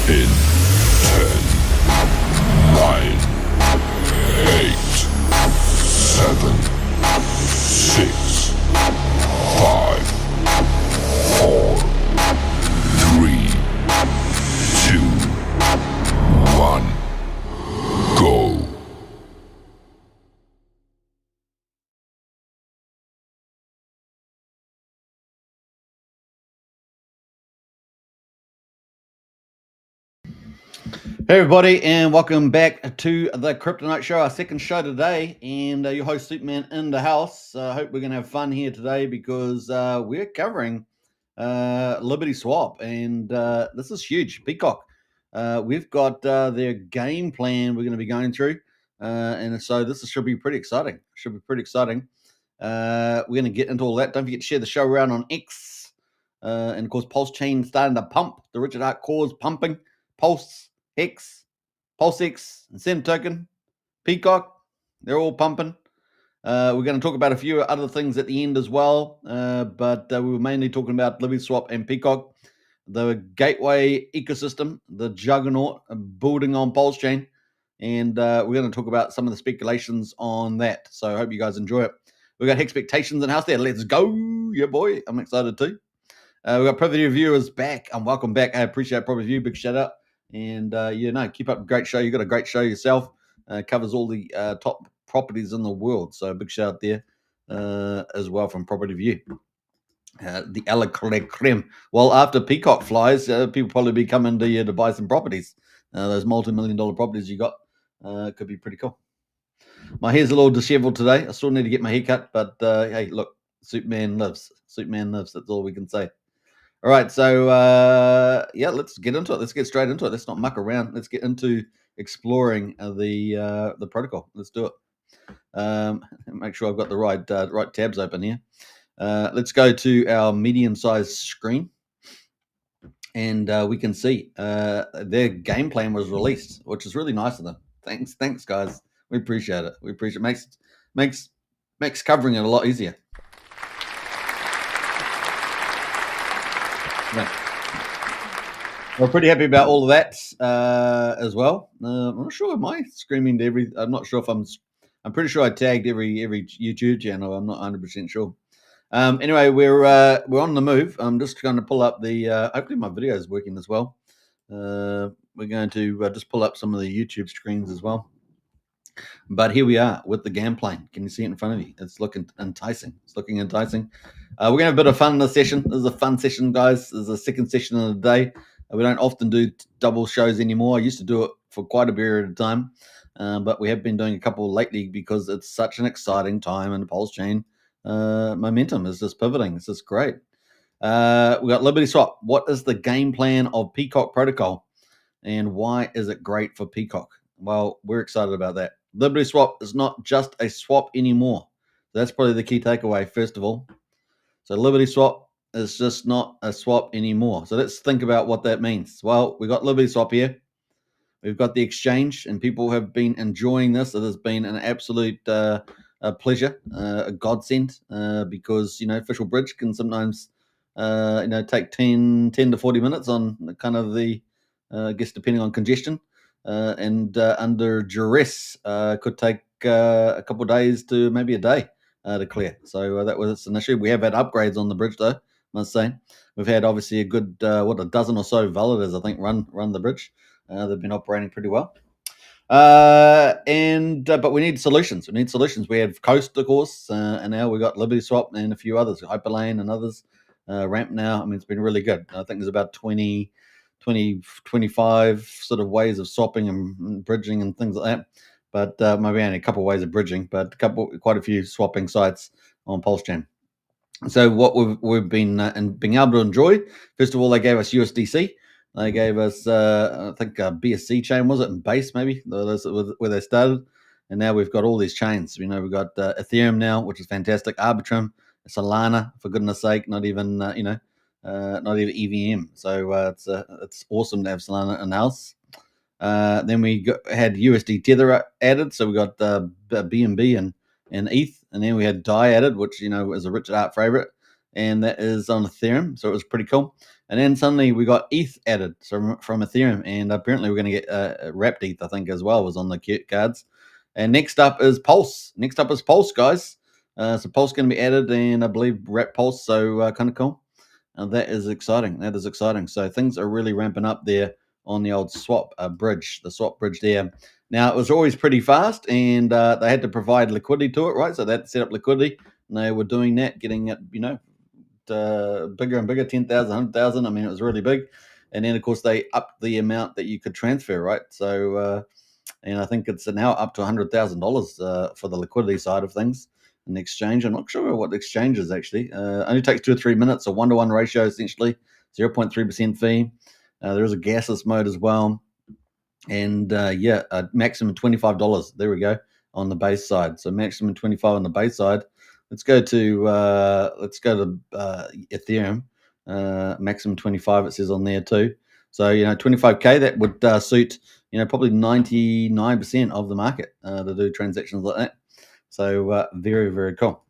In 10, 9, 8, 7, 6, 5, 4, 3, 2, 1, go. Hey everybody, and welcome back to the Kryptonite Show, our second show today, and your host Superman in the house. I hope we're going to have fun here today because we're covering LibertySwap, and this is huge. PCock. We've got their game plan we're going to be going through, and so this should be pretty exciting. We're going to get into all that. Don't forget to share the show around on X, and of course Pulse Chain starting to pump. The Richard Hart core's pumping. Pulse X, PulseX, Incentive Token, PCock, they're all pumping. We're going to talk about a few other things at the end as well, but we were mainly talking about LibertySwap and PCock, the gateway ecosystem, the juggernaut building on Pulse Chain, and we're going to talk about some of the speculations on that. So I hope you guys enjoy it. We've got expectations in house there. Let's go. Yeah, boy. I'm excited too. We've got Property Reviewers back, and welcome back. I appreciate Property Review. Big shout out. And keep up a great show. You've got a great show yourself. Covers all the top properties in the world. So a big shout out there as well from Property View. The a la creme. Well, after PCock flies, people probably be coming to you to buy some properties. Those multi-million-dollar properties you got could be pretty cool. My hair's a little disheveled today. I still need to get my hair cut, but hey, look, Superman lives. Superman lives. That's all we can say. All right, so let's get into it. Let's get straight into it. Let's not muck around. Let's get into exploring the protocol. Let's do it. Make sure I've got the right tabs open here. Let's go to our medium-sized screen, and we can see their game plan was released, which is really nice of them. Thanks, guys. We appreciate it. Makes covering it a lot easier. Yeah. We're pretty happy about all of that as well. I'm not sure. Am I screaming to every? I'm not sure if I'm pretty sure I tagged every YouTube channel. I'm not 100% sure. Anyway, we're on the move. I'm just going to pull up the. Hopefully, my video is working as well. We're going to just pull up some of the YouTube screens as well. But here we are with the game plan. Can you see it in front of you? It's looking enticing. We're going to have a bit of fun in this session. This is a fun session, guys. This is the second session of the day. We don't often do double shows anymore. I used to do it for quite a period of time, but we have been doing a couple lately because it's such an exciting time in the Pulse Chain. Momentum is just pivoting. It's just great. We got LibertySwap. What is the game plan of PCock protocol, and why is it great for PCock? Well, we're excited about that. LibertySwap is not just a swap anymore. That's probably the key takeaway, first of all. So LibertySwap is just not a swap anymore. So let's think about what that means. Well, we got LibertySwap here. We've got the exchange, and people have been enjoying this. It has been an absolute pleasure, a godsend, because official bridge can sometimes take 10 to 40 minutes on kind of the I guess depending on congestion, and under duress could take a couple of days to maybe a day to clear. So that was an issue. We have had upgrades on the bridge, though, I must say. We've had obviously a good a dozen or so validators, I think, run the bridge. They've been operating pretty well. But we need solutions. We have Coast, of course, and now we've got LibertySwap and a few others, Hyperlane and others. Ramp now. I mean, it's been really good. I think there's about 20, 25 sort of ways of swapping and bridging and things like that. But maybe only a couple of ways of bridging, but quite a few swapping sites on Pulse Chain. So what we've been being able to enjoy, first of all, they gave us USDC. They gave us, I think, BSC chain, was it? And Base, maybe, that's where they started. And now we've got all these chains. We've got Ethereum now, which is fantastic. Arbitrum, Solana, for goodness sake, not even, not even EVM. So it's awesome to have Solana in house. Then we had USD Tether added. So we got BNB and ETH. And then we had DAI added, which, is a Richard Hart favorite. and that is on Ethereum. So it was pretty cool. And then suddenly we got ETH added from Ethereum, and apparently we're going to get wrapped ETH, I think, as well, was on the cards. And next up is Pulse. Next up is Pulse, guys. So Pulse going to be added, and I believe wrap Pulse. So kind of cool. That is exciting. That is exciting. So things are really ramping up there on the old swap bridge, the swap bridge there. Now, it was always pretty fast, and they had to provide liquidity to it, right? So they had to set up liquidity, and they were doing that, getting it, bigger and bigger, 10,000, 100,000. I mean, it was really big. And then, of course, they upped the amount that you could transfer, right? So, and I think it's now up to $100,000 for the liquidity side of things. An exchange. I'm not sure what the exchange is actually. Only takes 2 or 3 minutes, a 1-to-1 ratio essentially, 0.3% fee. There is a gasless mode as well, and a maximum $25. There we go on the base side. So maximum 25 on the base side. Let's go to Ethereum. Maximum 25. It says on there too. So 25K, that would suit probably 99% of the market to do transactions like that. So very, very cool.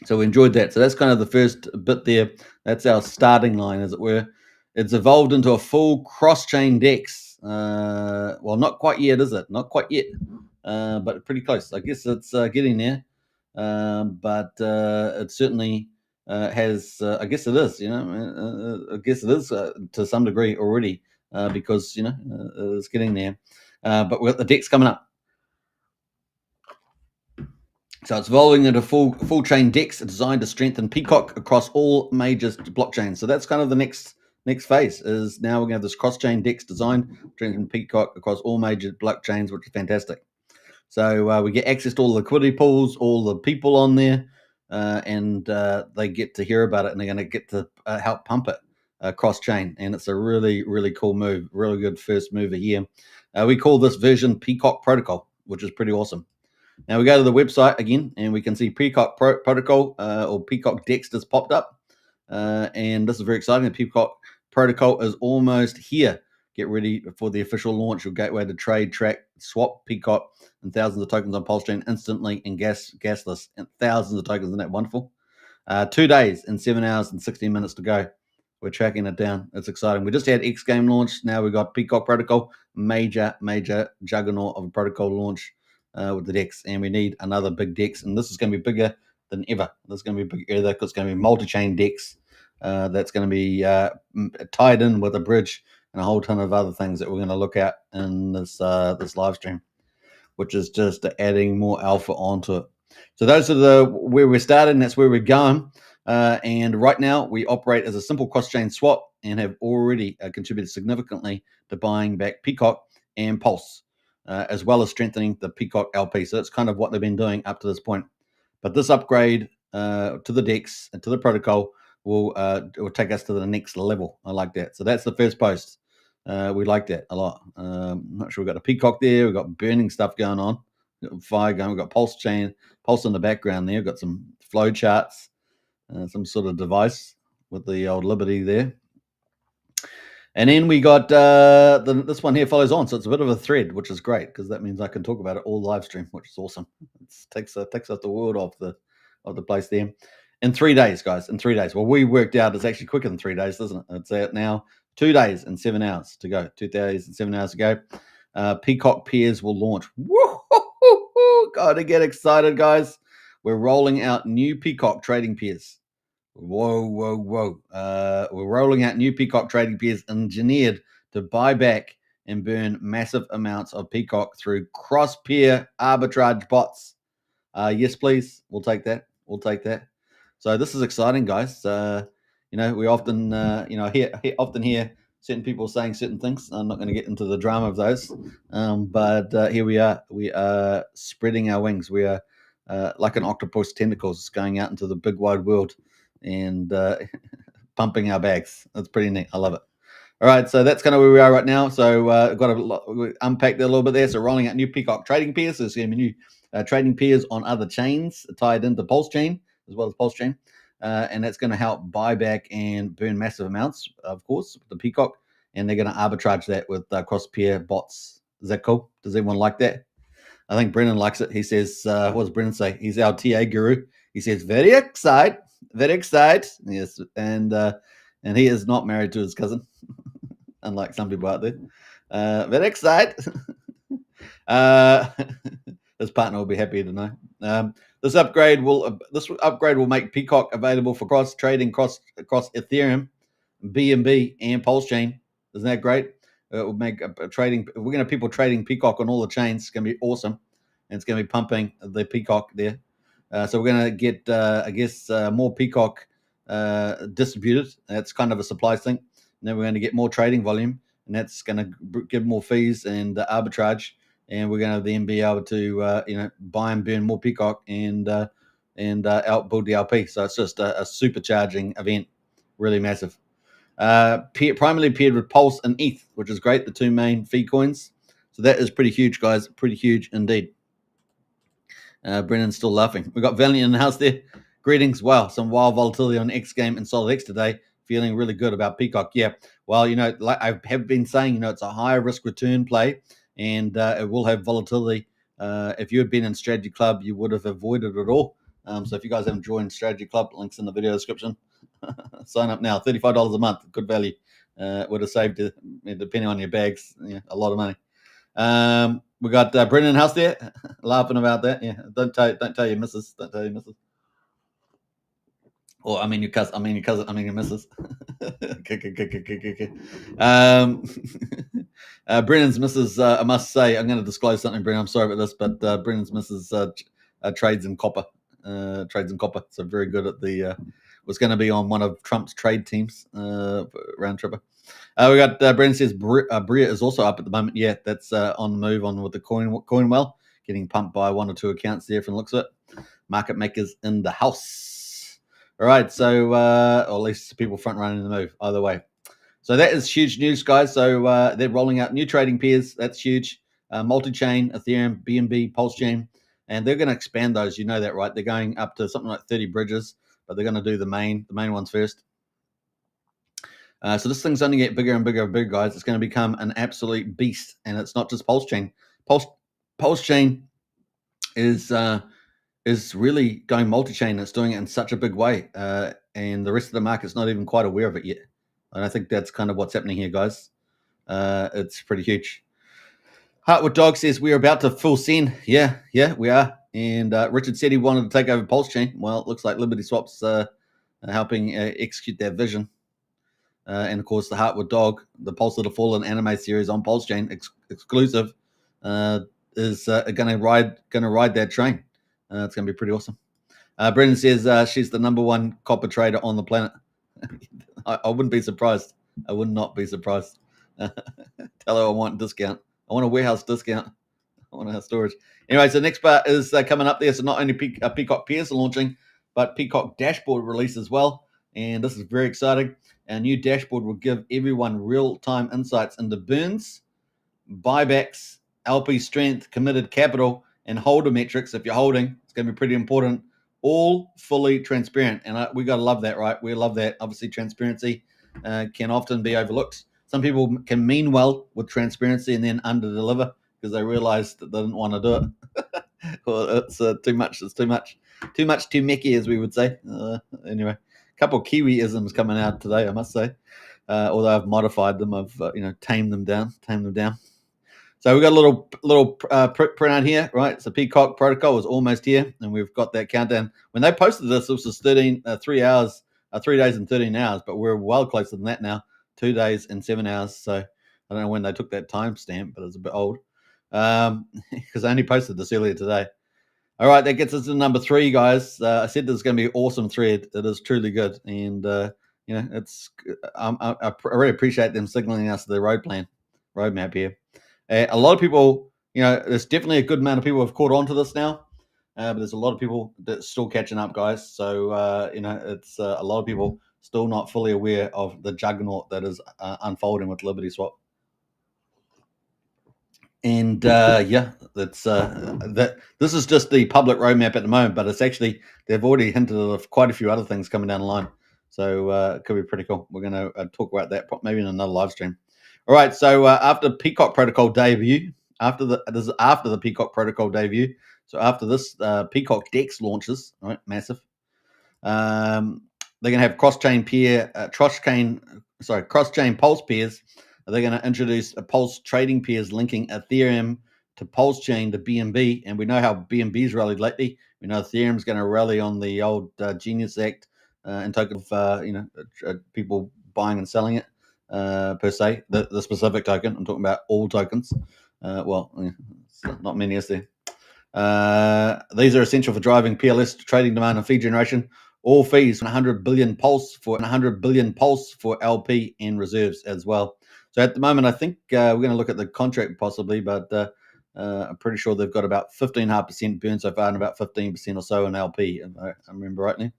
So we enjoyed that. So that's kind of the first bit there. That's our starting line, as it were. It's evolved into a full cross-chain DEX. Well, not quite yet, is it? Not quite yet, but pretty close. I guess it's getting there. But it certainly has. I guess it is. I guess it is to some degree already because it's getting there. But we've got the DEX coming up. So it's evolving into full chain DEX designed to strengthen PCock across all major blockchains. So that's kind of the next phase. Is now we're going to have this cross chain DEX design strengthen PCock across all major blockchains, which is fantastic. So we get access to all the liquidity pools, all the people on there, and they get to hear about it, and they're going to get to help pump it cross chain. And it's a really, really cool move, really good first mover here. We call this version PCock Protocol, which is pretty awesome. Now we go to the website again, and we can see PCock Protocol or PCock DEX just popped up. And this is very exciting. The PCock Protocol is almost here. Get ready for the official launch. Your gateway to trade, track, swap PCock and thousands of tokens on Pulse Chain instantly and gasless, and thousands of tokens. Isn't that wonderful? 2 days and 7 hours and 16 minutes to go. We're tracking it down. It's exciting. We just had X Game launch. Now we've got PCock Protocol, major juggernaut of a protocol launch with the DEX, and we need another big DEX, and this is going to be bigger than ever. This is going to be bigger because it's going to be multi-chain DEX that's going to be tied in with a bridge and a whole ton of other things that we're going to look at in this live stream, which is just adding more alpha onto it. So those are where we're started, and that's where we're going. And right now we operate as a simple cross-chain swap and have already contributed significantly to buying back PCock and Pulse, as well as strengthening the PCock LP. So that's kind of what they've been doing up to this point. But this upgrade to the DEX and to the protocol will take us to the next level. I like that. So that's the first post. We like that a lot. I'm not sure we've got a PCock there. We've got burning stuff going on. We've got fire going. We've got Pulse in the background there. We've got some flow charts, some sort of device with the old Liberty there. And then we got this one here follows on. So it's a bit of a thread, which is great because that means I can talk about it all live stream, which is awesome. It takes us the world off the place there. In 3 days, guys, in 3 days. Well, we worked out it's actually quicker than 3 days, doesn't it? It's out now 2 days and 7 hours to go. 2 days and 7 hours to go. PCock pairs will launch. Woo-hoo-hoo-hoo! Gotta get excited, guys. We're rolling out new PCock trading pairs. Whoa. We're rolling out new PCock trading pairs engineered to buy back and burn massive amounts of PCock through cross-pair arbitrage bots. Yes, please. We'll take that. So this is exciting, guys. We often, often hear certain people saying certain things. I'm not going to get into the drama of those. But here we are. We are spreading our wings. We are like an octopus tentacles going out into the big wide world and pumping our bags. That's pretty neat. I love it. All right, so that's kind of where we are right now. So we unpacked that a little bit there. So rolling out new PCock trading pairs. So there's going to be new trading pairs on other chains tied into Pulse Chain as well as Pulse Chain. And that's going to help buy back and burn massive amounts, of course, with the PCock. And they're going to arbitrage that with cross-pair bots. Is that cool? Does anyone like that? I think Brennan likes it. He says, what does Brennan say? He's our TA guru. He says, very excited. Vedek side, yes, and he is not married to his cousin, unlike some people out there. Vedek side. His partner will be happy to know. This upgrade will make PCock available for cross trading across Ethereum, BNB, and Pulse chain. Isn't that great? It will make trading. We're going to have people trading PCock on all the chains. It's going to be awesome, and it's going to be pumping the PCock there. So we're going to get, more PCock distributed. That's kind of a supply thing. And then we're going to get more trading volume, and that's going to give more fees and arbitrage. And we're going to then be able to, buy and burn more PCock and outbuild the LP. So it's just a supercharging event, really massive. Primarily paired with Pulse and ETH, which is great, the two main fee coins. So that is pretty huge, guys, pretty huge indeed. Brennan's still laughing. We got Valiant in the house there. Greetings. Wow, some wild volatility on X Game and Solid X today. Feeling really good about PCock. Yeah, well, like I have been saying, it's a higher risk return play, and it will have volatility. If you had been in Strategy Club, you would have avoided it all. So if you guys haven't joined Strategy Club, links in the video description. Sign up now. $35 a month, good value. Would have saved, depending on your bags, a lot of money. We got Brendan in the house there, laughing about that. Yeah, don't tell your missus. Don't tell your missus. Or I mean your cousin. Your missus. Brennan's missus. I must say, I'm going to disclose something, Brennan. I'm sorry about this, but Brennan's missus trades in copper. So very good at the. Was going to be on one of Trump's trade teams, round tripper. We got Brendan says Bria is also up at the moment. Yeah, that's on the move on with the Coinwell, getting pumped by one or two accounts there from the looks of it. Market makers in the house. All right, so or at least people front running the move. Either way, so that is huge news, guys. So they're rolling out new trading pairs. That's huge. Multi-chain, Ethereum, BNB, Pulse chain, and they're going to expand those. You know that, right? They're going up to something like 30 bridges, but they're going to do the main ones first. So this thing's only get bigger and bigger and bigger, guys. It's going to become an absolute beast, and it's not just Pulse chain. Pulse chain is really going multi-chain. It's doing it in such a big way, and the rest of the market's not even quite aware of it yet. And I think that's kind of what's happening here, guys. It's pretty huge. Heartwood Dog says we're about to full send. Yeah, we are. And Richard said he wanted to take over Pulse chain. Well, it looks like LibertySwaps helping execute that vision. And of course, the Heartwood Dog, the Pulse of the Fallen anime series on Pulse chain exclusive, is going to ride that train. It's going to be pretty awesome. Brendan says she's the number one copper trader on the planet. I wouldn't be surprised. I would not be surprised. Tell her I want a discount. I want a warehouse discount. I want a storage. Anyway, so the next part is coming up there. So not only PCock pairs are launching, but PCock dashboard release as well. And this is very exciting. Our new dashboard will give everyone real-time insights into burns, buybacks, LP strength, committed capital, and holder metrics. If you're holding, it's going to be pretty important. All fully transparent. And we got to love that, right? We love that. Obviously, transparency can often be overlooked. Some people can mean well with transparency and then under-deliver because they realize that they didn't want to do it. Well, it's too much. It's too much. Too mecky, as we would say. Anyway, a couple of Kiwi-isms coming out today, I must say. Although I've modified them, I've tamed them down. So we've got a little printout here, right? So PCock protocol is almost here, and we've got that countdown. When they posted this was 3 days and 13 hours, but we're well closer than that now, 2 days and 7 hours. So I don't know when they took that timestamp, but it's a bit old because I only posted this earlier today. All right, that gets us to number 3, guys. I said this is going to be an awesome thread. It is truly good, and it's I really appreciate them signaling us the roadmap here. A lot of people, there's definitely a good amount of people who have caught on to this now, but there's a lot of people that's still catching up, guys. So it's a lot of people still not fully aware of the juggernaut that is unfolding with LibertySwap. And that's that. This is just the public roadmap at the moment, but it's actually they've already hinted at quite a few other things coming down the line. So it could be pretty cool. We're going to talk about that maybe in another live stream. All right. So after PCock protocol debut, after the PCock protocol debut, so after this PCock Dex launches, all right, massive. They're going to have cross-chain pulse pairs. They're going to introduce a pulse trading pairs linking Ethereum to Pulse Chain to BNB, and we know how BNB's rallied lately. We know Ethereum's going to rally on the old Genius Act and token of people buying and selling it per se. The specific token. I'm talking about all tokens. Not many is there. These are essential for driving PLS trading demand and fee generation. All fees 100 billion pulse for LP and reserves as well. So at the moment, I think we're going to look at the contract possibly, but I'm pretty sure they've got about 15.5% burn so far and about 15% or so in LP, if I remember rightly.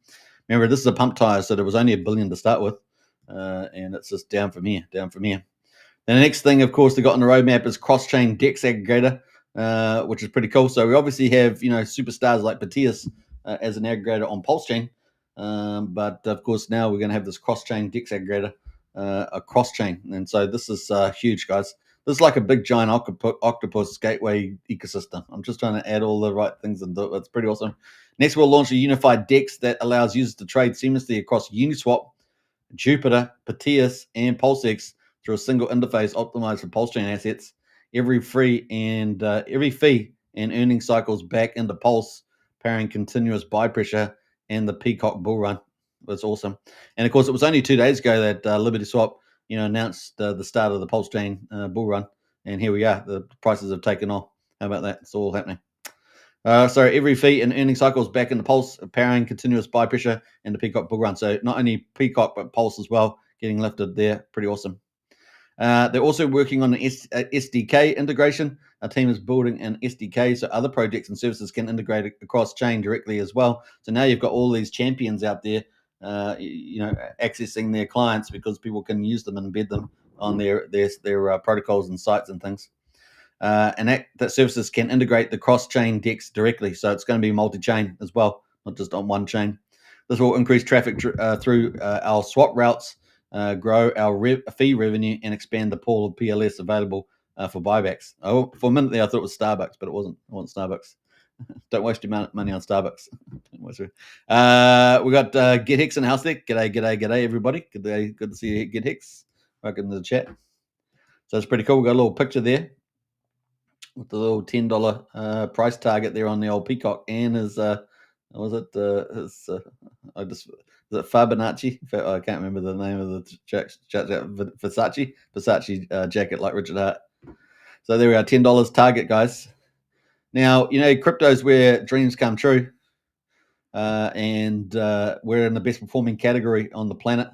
Remember, this is a pump tire, so there was only $1 billion to start with, and it's just down from here. Then the next thing, of course, they got on the roadmap is cross-chain DEX aggregator, which is pretty cool. So we obviously have, superstars like Proteus as an aggregator on Pulse Chain, but of course now we're going to have this cross-chain DEX aggregator, a cross-chain, and so this is huge, guys. This is like a big giant octopus gateway ecosystem. I'm just trying to add all the right things and do it. It's pretty awesome. Next, we'll launch a unified DEX that allows users to trade seamlessly across Uniswap, Jupiter, Proteus, and PulseX through a single interface optimized for Pulse Chain assets. Every fee and earning cycles back into Pulse, powering continuous buy pressure and the PCock bull run. That's awesome. And of course, it was only 2 days ago that LibertySwap, announced the start of the Pulse Chain bull run, and here we are. The prices have taken off. How about that? It's all happening. So every fee and earning cycles back into Pulse, powering continuous buy pressure and the PCock bull run. So not only PCock but Pulse as well getting lifted there. Pretty awesome. They're also working on an SDK integration. Our team is building an SDK so other projects and services can integrate across chain directly as well. So now you've got all these champions out there, accessing their clients because people can use them and embed them on their protocols and sites and things. And that services can integrate the cross-chain DEX directly. So it's going to be multi-chain as well, not just on one chain. This will increase traffic through our swap routes, grow our fee revenue, and expand the pool of PLS available for buybacks. Oh, for a minute there, I thought it was Starbucks, but it wasn't. It wasn't Starbucks. Don't waste your money on Starbucks. We got GetHex in the house there. G'day, everybody. Good to see you, GetHex. Welcome to the chat. So it's pretty cool. We got a little picture there with the little $10 price target there on the old PCock, and is Fibonacci? I can't remember the name of the Versace jacket like Richard Hart. So there we are, $10 target, guys. Now, crypto's where dreams come true, and we're in the best performing category on the planet.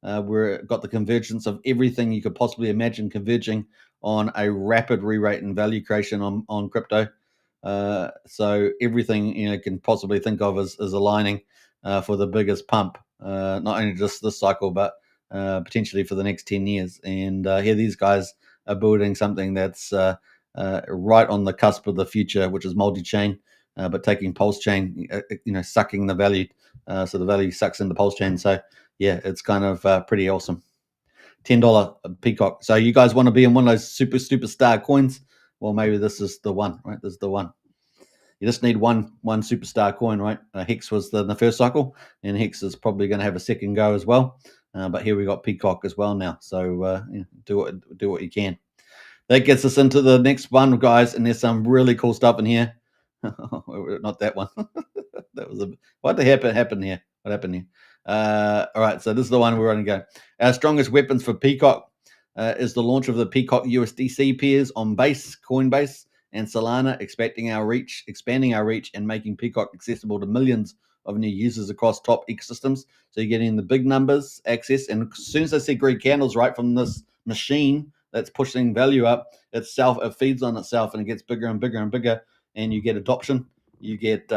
We've got the convergence of everything you could possibly imagine converging on a rapid re-rate and value creation on crypto. So everything can possibly think of is aligning for the biggest pump, not only just this cycle, but potentially for the next 10 years. And here these guys are building something that's right on the cusp of the future, which is multi-chain, but taking Pulse Chain, sucking the value. So the value sucks into Pulse Chain. So yeah, it's kind of pretty awesome. $10 PCock. So you guys want to be in one of those superstar coins? Well, maybe this is the one, right? This is the one. You just need one superstar coin, right? Hex was the first cycle, and Hex is probably going to have a second go as well. But here we got PCock as well now. So do what you can. That gets us into the next one, guys, and there's some really cool stuff in here. Not that one. What happened here? What happened here? All right, so this is the one we're going to go. Our strongest weapons for PCock is the launch of the PCock USDC pairs on Base, Coinbase, and Solana, expanding our reach, and making PCock accessible to millions of new users across top ecosystems. So you're getting the big numbers access, and as soon as I see green candles right from this machine that's pushing value up, it feeds on itself, and it gets bigger and bigger and bigger, and you get adoption, you get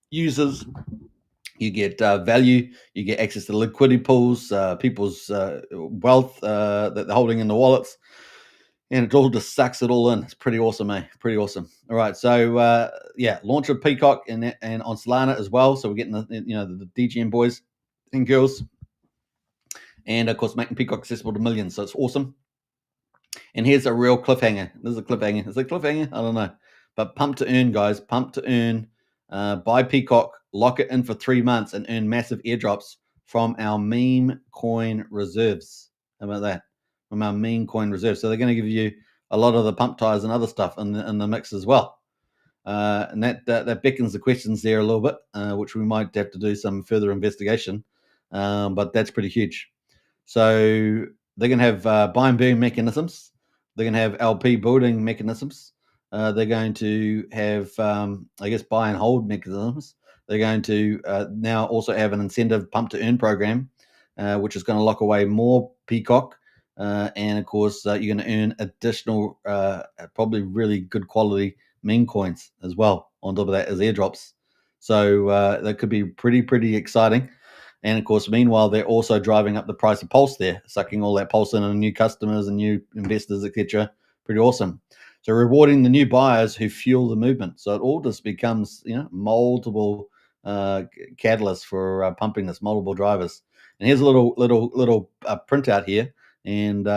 users, you get value, you get access to liquidity pools, people's wealth that they're holding in the wallets, and it all just sucks it all in. It's pretty awesome, Pretty awesome. All right, so launch of PCock and on Solana as well. So we're getting the DGM boys and girls, and of course making PCock accessible to millions. So it's awesome. And here's a real cliffhanger. This is a cliffhanger. Is it a cliffhanger? I don't know. But pump to earn, guys. Pump to earn. Buy PCock lock it in for 3 months and earn massive airdrops from our meme coin reserves. How about that? From our meme coin reserves. So they're going to give you a lot of the pump ties and other stuff in the mix as well. And that beckons the questions there a little bit, which we might have to do some further investigation. But that's pretty huge. So they're going to have buy and burn mechanisms. They're going to have LP building mechanisms. They're going to have, I guess, buy and hold mechanisms. They're going to now also have an incentive pump to earn program, which is going to lock away more PCock. And of course, you're going to earn additional, probably really good quality meme coins as well. On top of that, as airdrops. So that could be pretty exciting. And of course, meanwhile, they're also driving up the price of Pulse there, sucking all that Pulse in and new customers and new investors, etc. Pretty awesome. So rewarding the new buyers who fuel the movement. So it all just becomes, multiple catalysts for pumping this, multiple drivers. And here's a little printout here, and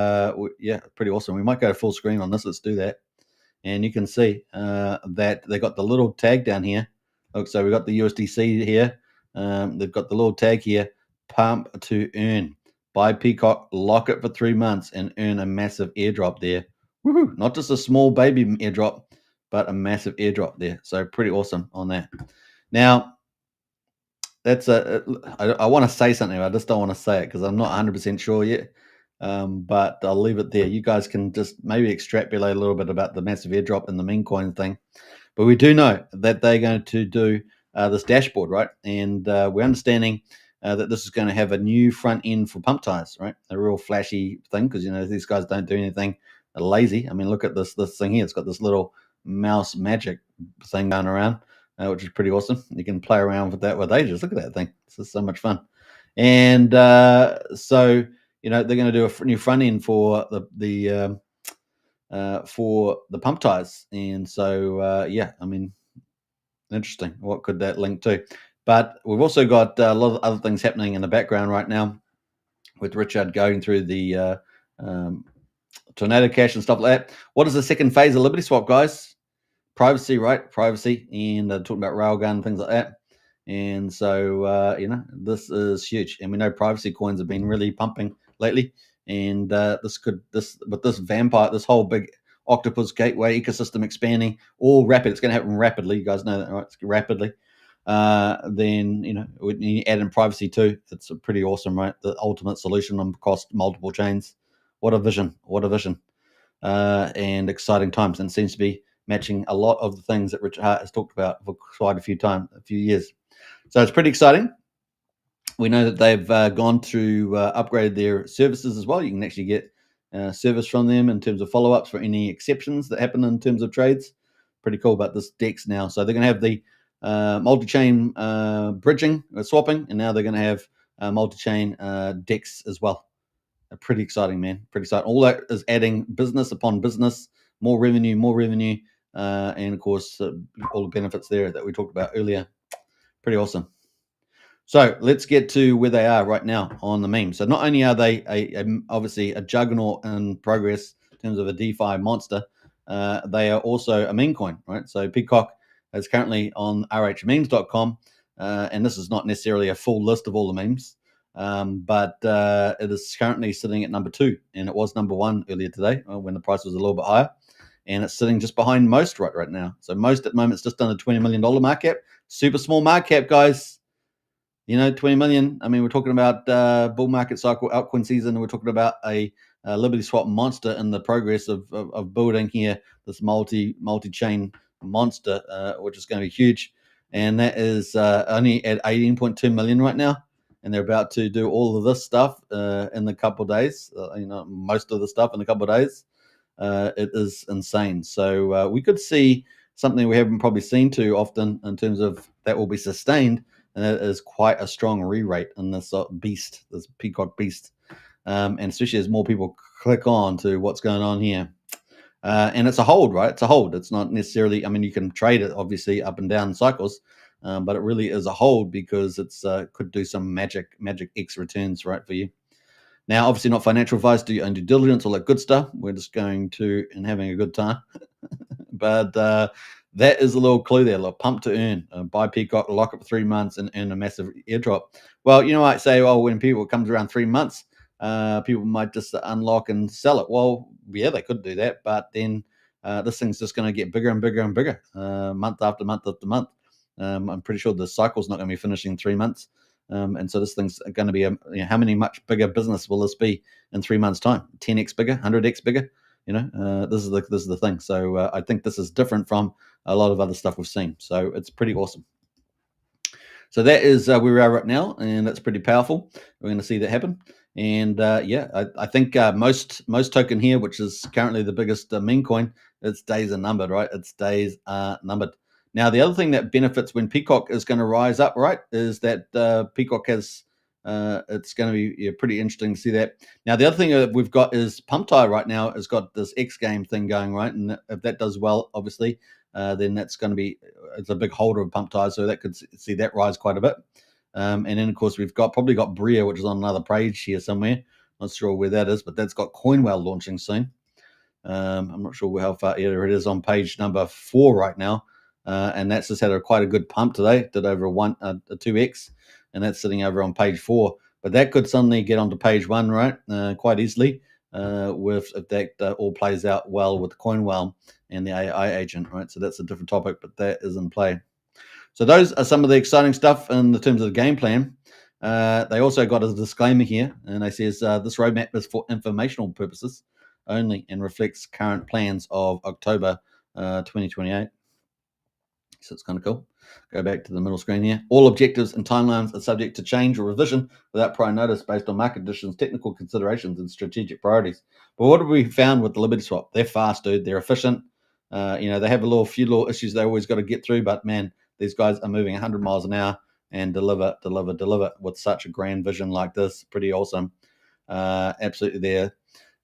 yeah, pretty awesome. We might go full screen on this. Let's do that. And you can see that they got the little tag down here. So we got the USDC here. They've got the little tag here, pump to earn. Buy PCock, lock it for 3 months, and earn a massive airdrop there. Woohoo! Not just a small baby airdrop, but a massive airdrop there. So pretty awesome on that. Now, that's I want to say something. I just don't want to say it because I'm not 100% sure yet. But I'll leave it there. You guys can just maybe extrapolate a little bit about the massive airdrop and the meme coin thing. But we do know that they're going to do this dashboard, right? And we're understanding that this is going to have a new front end for pump ties, right? A real flashy thing because, these guys don't do anything lazy. I mean, look at this thing here. It's got this little mouse magic thing going around, which is pretty awesome. You can play around with that with ages. Look at that thing. This is so much fun. And so, they're going to do a new front end for the pump ties. And so, yeah, I mean, interesting. What could that link to? But we've also got a lot of other things happening in the background right now with Richard going through the Tornado Cash and stuff like that. What is the second phase of LibertySwap, guys? Privacy, right? Privacy, and talking about Railgun, things like that. And so, this is huge. And we know privacy coins have been really pumping lately. And this whole big octopus gateway ecosystem expanding, all rapid. It's going to happen rapidly. You guys know that, right? It's rapidly. Then, when you add in privacy too, it's pretty awesome, right? The ultimate solution across multiple chains. What a vision. What a vision. And exciting times. And it seems to be matching a lot of the things that Richard Hart has talked about for quite a few years. So it's pretty exciting. We know that they've gone through upgraded their services as well. You can actually get service from them in terms of follow-ups for any exceptions that happen in terms of trades. Pretty cool about this DEX now. So they're going to have the multi-chain bridging, swapping, and now they're going to have multi-chain DEX as well. Pretty exciting, man. Pretty exciting. All that is adding business upon business, more revenue, and of course, all the benefits there that we talked about earlier. Pretty awesome. So let's get to where they are right now on the meme. So not only are they obviously a juggernaut in progress in terms of a DeFi monster, they are also a meme coin, right? So PCock is currently on rhmemes.com, and this is not necessarily a full list of all the memes, but it is currently sitting at number 2, and it was number 1 earlier today when the price was a little bit higher, and it's sitting just behind Most right now. So Most at the moment is just under $20 million market cap. Super small market cap, guys. 20 million. I mean, we're talking about bull market cycle, altcoin season. We're talking about a LibertySwap monster in the progress of building here this multi-chain monster, which is going to be huge. And that is only at 18.2 million right now. And they're about to do all of this stuff in a couple of days. Most of the stuff in a couple of days. It is insane. So we could see something we haven't probably seen too often in terms of that will be sustained. And that is quite a strong re-rate in this beast, this PCock beast. And especially as more people click on to what's going on here. And it's a hold, right? It's a hold. It's not necessarily, I mean, you can trade it obviously up and down cycles, but it really is a hold because it's could do some magic X returns, right, for you. Now, obviously not financial advice, do your own due diligence, all that good stuff. We're just going to and having a good time. But that is a little clue there, a little pump to earn. Buy PCock, lock up for 3 months, and earn a massive airdrop. Well, you know, I say, oh, when people comes around 3 months, people might just unlock and sell it. Well, yeah, they could do that, but then this thing's just going to get bigger and bigger and bigger, month after month after month. I'm pretty sure the cycle's not going to be finishing in 3 months. And so this thing's going to be, how many much bigger business will this be in 3 months' time? 10x bigger, 100x bigger? This is the thing. So I think this is different from a lot of other stuff we've seen. So it's pretty awesome. So that is where we are right now, and that's pretty powerful. We're going to see that happen. And I think most token here, which is currently the biggest meme coin, its days are numbered, right? Its days are numbered. Now, the other thing that benefits when PCock is going to rise up, right, is that PCock has, it's going to be pretty interesting to see that. Now, the other thing that we've got is Pumptire right now has got this X game thing going, right? And if that does well, obviously, then that's going to be, it's a big holder of Pumptire, so that could see that rise quite a bit. And then, of course, we've probably got Bria, which is on another page here somewhere. Not sure where that is, but that's got CoinWhale launching soon. I'm not sure how far either it is on page number 4 right now. And that's just had quite a good pump today. Did over a 2x, and that's sitting over on page 4. But that could suddenly get onto page 1, right? Quite easily, if that all plays out well with CoinWhale and the AI agent, right? So that's a different topic, but that is in play. So those are some of the exciting stuff in the terms of the game plan. They also got a disclaimer here, and they says this roadmap is for informational purposes only and reflects current plans of October 2028. So it's kind of cool. Go back to the middle screen here. All objectives and timelines are subject to change or revision without prior notice based on market conditions, technical considerations, and strategic priorities. But what have we found with the LibertySwap? They're fast, dude. They're efficient. They have a few little issues they always got to get through, but man, these guys are moving 100 miles an hour and deliver with such a grand vision like this. Pretty awesome. Absolutely there.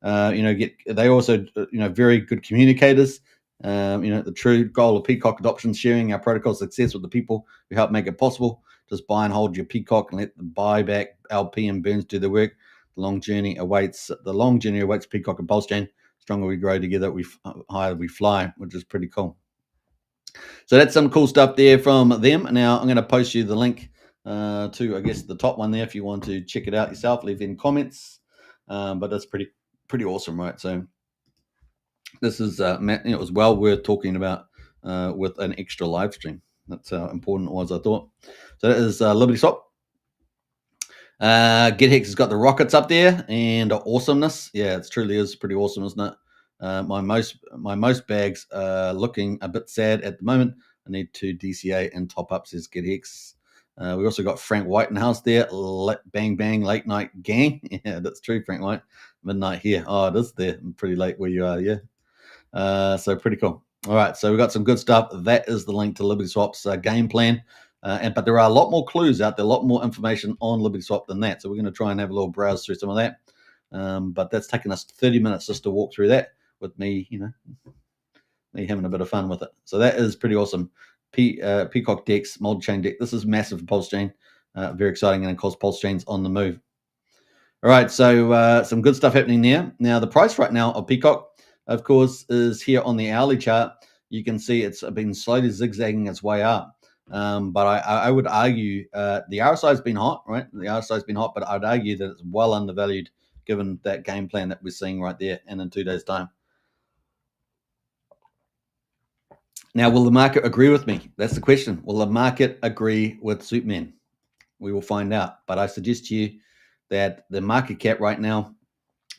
They also, very good communicators. The true goal of PCock adoption is sharing our protocol success with the people who help make it possible. Just buy and hold your PCock and let the buyback LP and burns do the work. The long journey awaits PCock and Pulse Chain. Stronger we grow together, higher we fly, which is pretty cool. So that's some cool stuff there from them. Now I'm going to post you the link to, I guess, the top one there if you want to check it out yourself. Leave in comments. But that's pretty awesome, right? So this is it was well worth talking about with an extra live stream. That's how important it was, I thought. So that is LibertySwap. GetHex has got the rockets up there and awesomeness. Yeah, it truly is pretty awesome, isn't it? My most bags are looking a bit sad at the moment. I need to DCA and top up, says GetHex. We also got Frank Whitehouse there. Bang bang late night gang. Yeah, that's true, Frank White. Midnight here. Oh, it is there. Pretty late where you are. Yeah. So pretty cool. All right, so we've got some good stuff. That is the link to LibertySwap's game plan. But there are a lot more clues out there, a lot more information on LibertySwap than that. So we're going to try and have a little browse through some of that. But that's taken us 30 minutes just to walk through that with me, me having a bit of fun with it. So that is pretty awesome. PCock DEX, multi-chain deck. This is massive for Pulse Chain. Very exciting, and of course, Pulse Chain's on the move. All right, so some good stuff happening there. Now, the price right now of PCock, of course, is here on the hourly chart. You can see it's been slowly zigzagging its way up. But I would argue the RSI has been hot, right? The RSI has been hot, but I'd argue that it's well undervalued given that game plan that we're seeing right there and in 2 days' time. Now, will the market agree with me? That's the question. Will the market agree with Superman? We will find out. But I suggest to you that the market cap right now,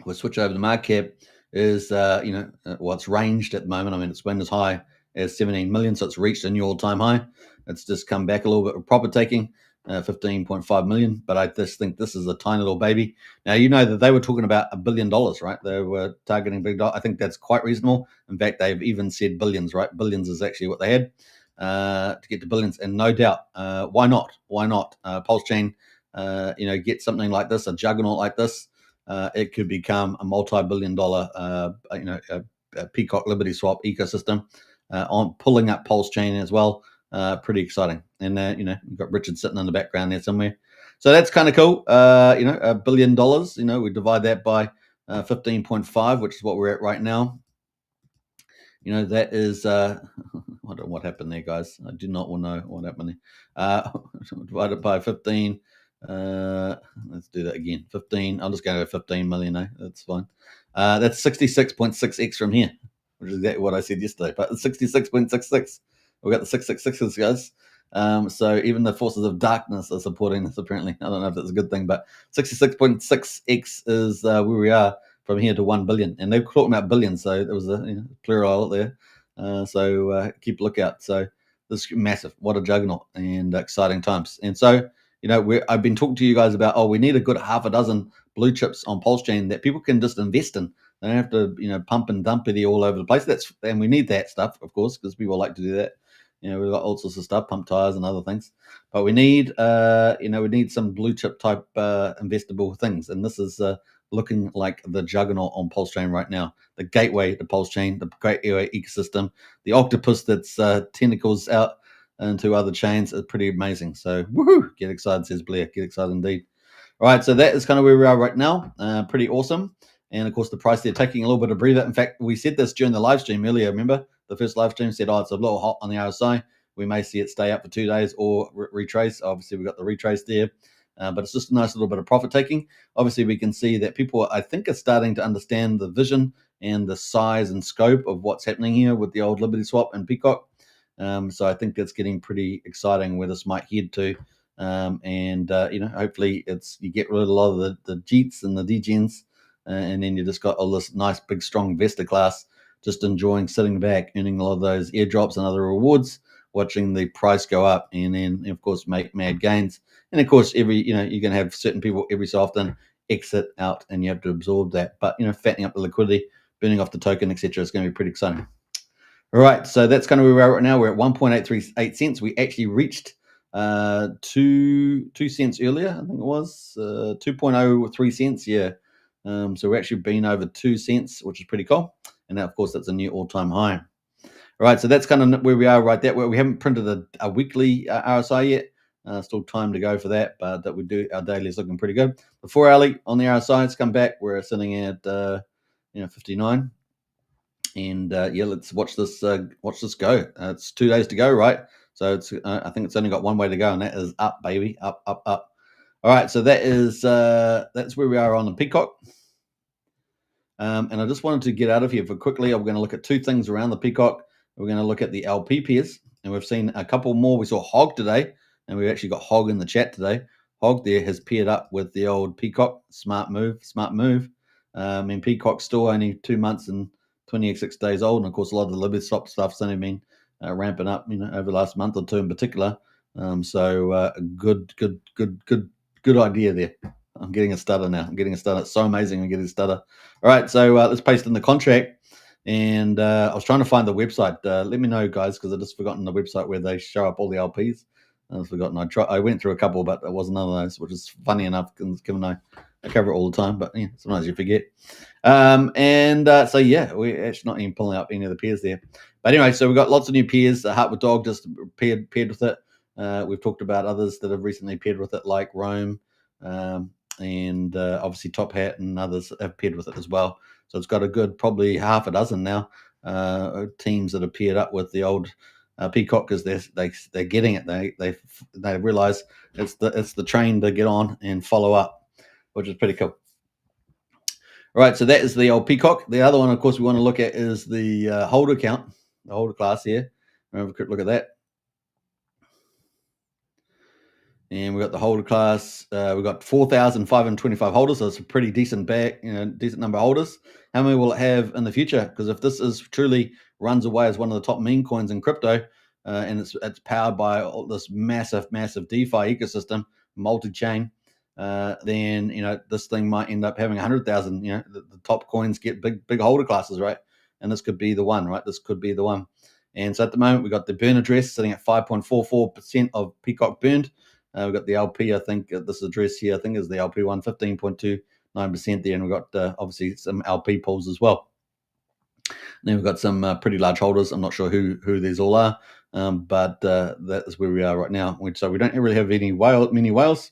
we'll switch over to market cap, is, it's ranged at the moment. I mean, it's went as high as 17 million, so it's reached a new all-time high. It's just come back a little bit of profit taking, 15.5 million. But I just think this is a tiny little baby. Now, you know that they were talking about $1 billion, right? They were targeting big dollars. I think that's quite reasonable. In fact, they've even said billions, right? Billions is actually what they had to get to billions. And no doubt, why not? Why not? Pulse Chain, get something like this, a juggernaut like this. It could become a multi-billion-dollar, PCock LibertySwap ecosystem. On pulling up Pulse Chain as well. Pretty exciting. And you've got Richard sitting in the background there somewhere. So that's kind of cool. $1 billion. We divide that by 15.5, which is what we're at right now. That is I don't know what happened there, guys. I do not want to know what happened there. Divided by 15. Let's do that again. 15. I'll just go to 15 million. That's fine. That's 66.6x from here, which is exactly what I said yesterday. But it's 66.66. We've got the 666s, guys. So even the forces of darkness are supporting this, apparently. I don't know if that's a good thing, but 66.6x is where we are from here to 1 billion. And they're talking about billions, so there was a plural there. So keep a lookout. So this is massive. What a juggernaut and exciting times. And so, I've been talking to you guys about, we need a good half a dozen blue chips on Pulse Chain that people can just invest in. They don't have to, pump and dump it all over the place. And we need that stuff, of course, because people like to do that. We've got all sorts of stuff, pump tires and other things. But we need, we need some blue chip type investable things. And this is looking like the juggernaut on Pulse Chain right now. The gateway to Pulse Chain, the gateway ecosystem, the octopus that's tentacles out into other chains is pretty amazing. So, woohoo! Get excited, says Blair. Get excited indeed. All right, so that is kind of where we are right now. Pretty awesome. And of course, the price, they're taking a little bit of breather. In fact, we said this during the live stream earlier. Remember, the first live stream said, it's a little hot on the RSI. We may see it stay up for 2 days or retrace. Obviously, we've got the retrace there. But it's just a nice little bit of profit taking. Obviously, we can see that people, I think, are starting to understand the vision and the size and scope of what's happening here with the old LibertySwap and PCock. So I think that's getting pretty exciting where this might head to. Hopefully you get rid of a lot of the JEETs and the degens, and then you just got all this nice, big, strong investor class just enjoying sitting back, earning a lot of those airdrops and other rewards, watching the price go up, and then, of course, make mad gains. And of course, you're going to have certain people every so often exit out, and you have to absorb that. But fattening up the liquidity, burning off the token, etc., is going to be pretty exciting. All right, so that's kind of where we are right now. We're at 1.838 cents. We actually reached 2 cents earlier. I think it was 2.03 cents. Yeah. So we're actually been over 2 cents, which is pretty cool. And now, of course, that's a new all-time high. All right, so that's kind of where we are right there. We haven't printed a weekly RSI yet. Still time to go for that, but that we do. Our daily is looking pretty good. The 4 hourly on the RSI has come back. We're sitting at 59. And let's watch this go. It's 2 days to go, right? So it's I think it's only got one way to go, and that is up, baby, up, up, up. All right, so that's where we are on the PCock. And I just wanted to get out of here for quickly. I'm going to look at 2 things around the PCock. We're going to look at the LP pairs, and we've seen a couple more. We saw Hog today, and we actually got Hog in the chat today. Hog there has paired up with the old PCock. Smart move. PCock's still only 2 months and 26 days old, and of course, a lot of the LibertySwap stuff's only been ramping up, over the last month or two in particular. So good idea there. I'm getting a stutter now. It's so amazing. I'm getting a stutter. All right, so let's paste in the contract. And I was trying to find the website. Let me know, guys, because I just forgotten the website where they show up all the LPs. I've forgotten. I went through a couple, but it wasn't none of those, which is funny enough, given I cover it all the time. But sometimes you forget. We're actually not even pulling up any of the pairs there. But anyway, so we've got lots of new pairs. Heart with Dog just paired with it. We've talked about others that have recently paired with it, like Rome. And obviously Top Hat and others have paired with it as well. So it's got a good probably half a dozen now teams that have paired up with the old PCock, because they're getting it. They realize it's the train to get on and follow up, which is pretty cool. All right, so that is the old PCock. The other one, of course, we want to look at is the holder account, the holder class here. Have a quick look at that. And we've got the holder class. We've got 4,525 holders, so it's a pretty decent decent number of holders. How many will it have in the future? Because if this is truly runs away as one of the top meme coins in crypto, and it's powered by all this massive DeFi ecosystem, multi-chain, then this thing might end up having 100,000. The top coins get big holder classes, right? And this could be the one, right? This could be the one. And so at the moment, we've got the burn address sitting at 5.44% of PCock burned. We've got the LP, I think this address here, I think is the LP one, 15.29% there. And we've got obviously some LP pools as well. And then we've got some pretty large holders. I'm not sure who these all are. but that is where we are right now. So we don't really have any many whales,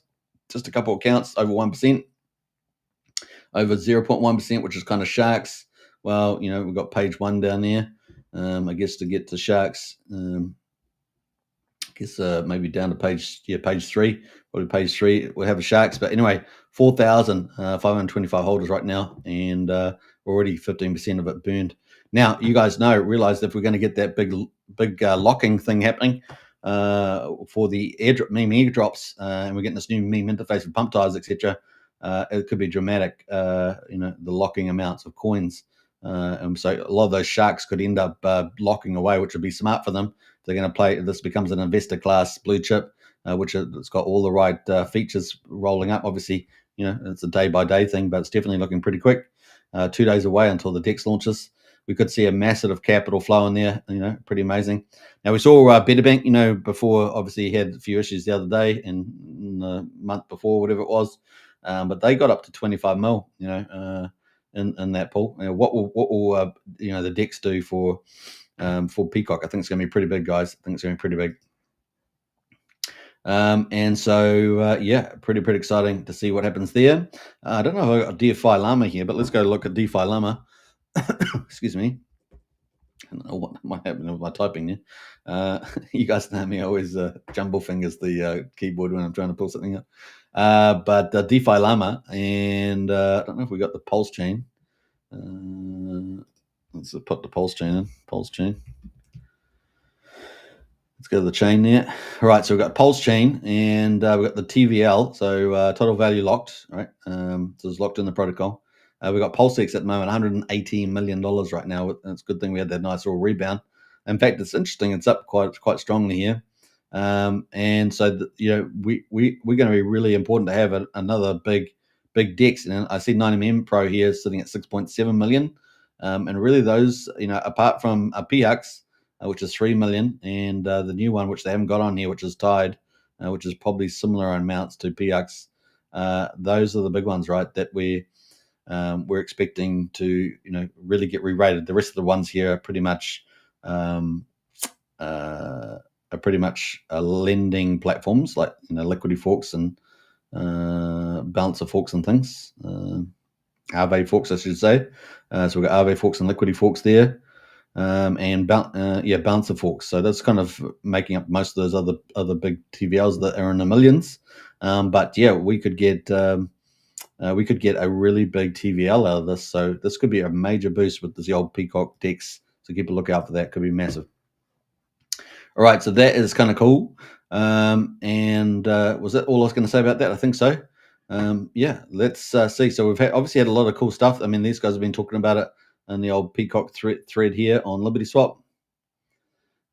just a couple of accounts over 1%, over 0.1%, which is kind of sharks. Well, we've got page 1 down there. I guess to get to sharks, maybe down to page 3. Probably page 3 we'll have a sharks. But anyway, 4,525 holders right now, and already 15% of it burned. Now, you guys realize if we're going to get that big locking thing happening for the meme airdrops, and we're getting this new meme interface with pump tires, etc., it could be dramatic. The locking amounts of coins, and so a lot of those sharks could end up locking away, which would be smart for them. They're going to play. This becomes an investor class blue chip, which it's got all the right features rolling up. Obviously, it's a day by day thing, but it's definitely looking pretty quick. 2 days away until the DEX launches. We could see a massive capital flow in there. Pretty amazing. Now we saw Better Bank. Before obviously he had a few issues the other day and the month before, whatever it was, but they got up to 25 mil. In that pool. What will the DEX do for PCock? I think it's going to be pretty big, guys. I think it's going to be pretty big. And so, pretty exciting to see what happens there. I don't know if I've got DeFi Llama here, but let's go look at DeFi Llama. Excuse me. I don't know what might happen with my typing there. You guys know me, I always jumble fingers the keyboard when I'm trying to pull something up. But DeFi Llama, and I don't know if we got the Pulse chain. Let's put the Pulse chain in. Pulse chain. Let's go to the chain there. All right, so we've got Pulse chain, and we've got the TVL, so total value locked, right? So it's locked in the protocol. We've got PulseX at the moment, $118 million right now. It's a good thing we had that nice little rebound. In fact, it's interesting. It's up quite strongly here. And so, we're going to be really important to have another big DEX. And I see 90mm Pro here sitting at 6.7 million. And really those, apart from PUX, which is 3 million, and the new one, which they haven't got on here, which is Tide, which is probably similar amounts to PUX. Those are the big ones, right, that we're expecting to, really get re-rated. The rest of the ones here are pretty much lending platforms like Liquidity Forks and Balancer Forks and things. Aave Forks, I should say. So we've got Aave Forks and Liquidity Forks there. And Balancer Forks. So that's kind of making up most of those other big TVLs that are in the millions. But yeah, we could get a really big TVL out of this. So this could be a major boost with the old PCock DEX. So keep a lookout for that. Could be massive. All right, so that is kind of cool. And was that all I was going to say about that? I think so. Let's see. So we've obviously had a lot of cool stuff. I mean, these guys have been talking about it in the old PCock thread here on LibertySwap,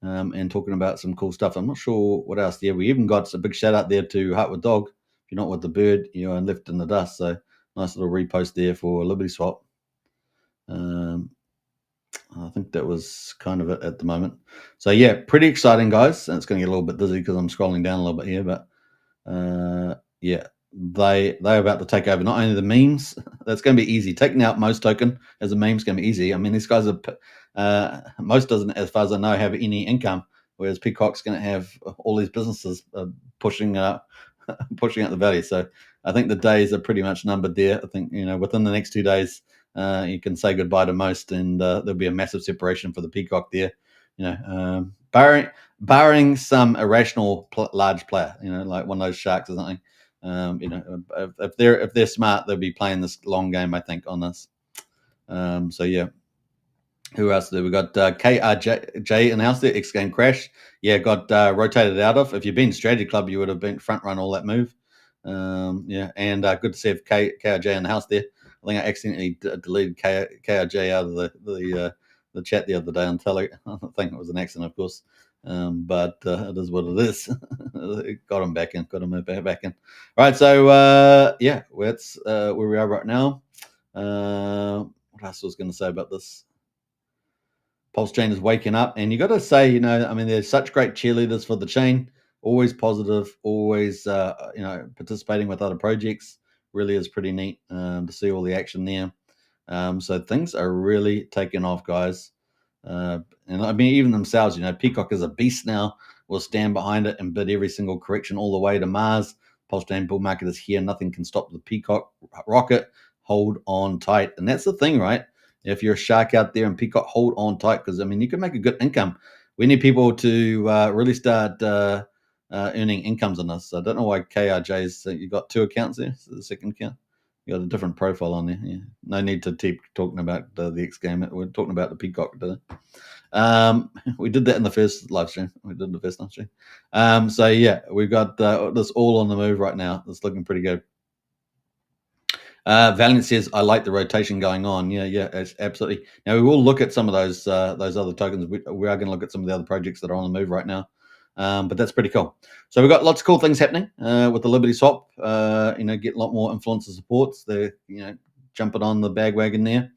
and talking about some cool stuff. I'm not sure what else there. We even got a big shout out there to Heart with Dog. If you're not with the bird, you're left in the dust. So nice little repost there for LibertySwap. I think that was kind of it at the moment. So yeah, pretty exciting, guys. And it's going to get a little bit dizzy because I'm scrolling down a little bit here, but they're about to take over not only the memes. That's going to be easy. Taking out Most token as a meme is going to be easy. I mean, these guys are Most doesn't, as far as I know, have any income, whereas PCock's going to have all these businesses pushing out the value. So I think the days are pretty much numbered there. I think within the next 2 days, you can say goodbye to Most, and there'll be a massive separation for the PCock there. Barring some irrational large player, like one of those sharks or something. If they're smart, they'll be playing this long game, I think, on this. So yeah. Who else do we got? KRJ announced it. X game crash. Yeah, got rotated out of. If you've been Strategy Club, you would have been front run all that move. And good to see if KRJ in the house there. I think I accidentally deleted KRJ out of the chat the other day on Telegram. I think it was an accident, of course. But it is what it is. Got him back in. Got him back in. All right, so that's where we are right now. What else was going to say about this? Pulse chain is waking up, and you got to say, there's such great cheerleaders for the chain. Always positive, always participating with other projects. Really is pretty neat to see all the action there. So things are really taking off, guys. And I mean, even themselves, PCock is a beast now. Will stand behind it and bid every single correction all the way to Mars. Post-trade bull market is here. Nothing can stop the PCock rocket. Hold on tight. And that's the thing, right? If you're a shark out there and PCock, hold on tight, because, I mean, you can make a good income. We need people to really start earning incomes on this. I don't know why KRJ's, you got two accounts there. So the second account. You got a different profile on there. Yeah. No need to keep talking about the X game. We're talking about the PCock today. We did that in the first live stream. So yeah, we've got this all on the move right now. It's looking pretty good. Valiant says, I like the rotation going on. Yeah, absolutely. Now we will look at some of those other tokens. We are going to look at some of the other projects that are on the move right now. But that's pretty cool. So we've got lots of cool things happening with the LibertySwap. Get a lot more influencer supports. They're jumping on the bandwagon there.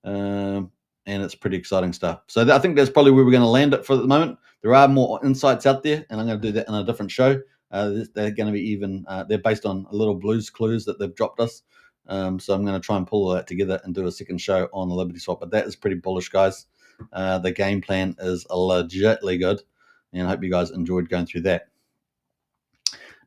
And it's pretty exciting stuff. So I think that's probably where we're going to land it for the moment. There are more insights out there, and I'm going to do that in a different show. They're going to be they're based on a little Blues Clues that they've dropped us. So I'm going to try and pull all that together and do a second show on the LibertySwap. But that is pretty bullish, guys. The game plan is legitly good, and I hope you guys enjoyed going through that.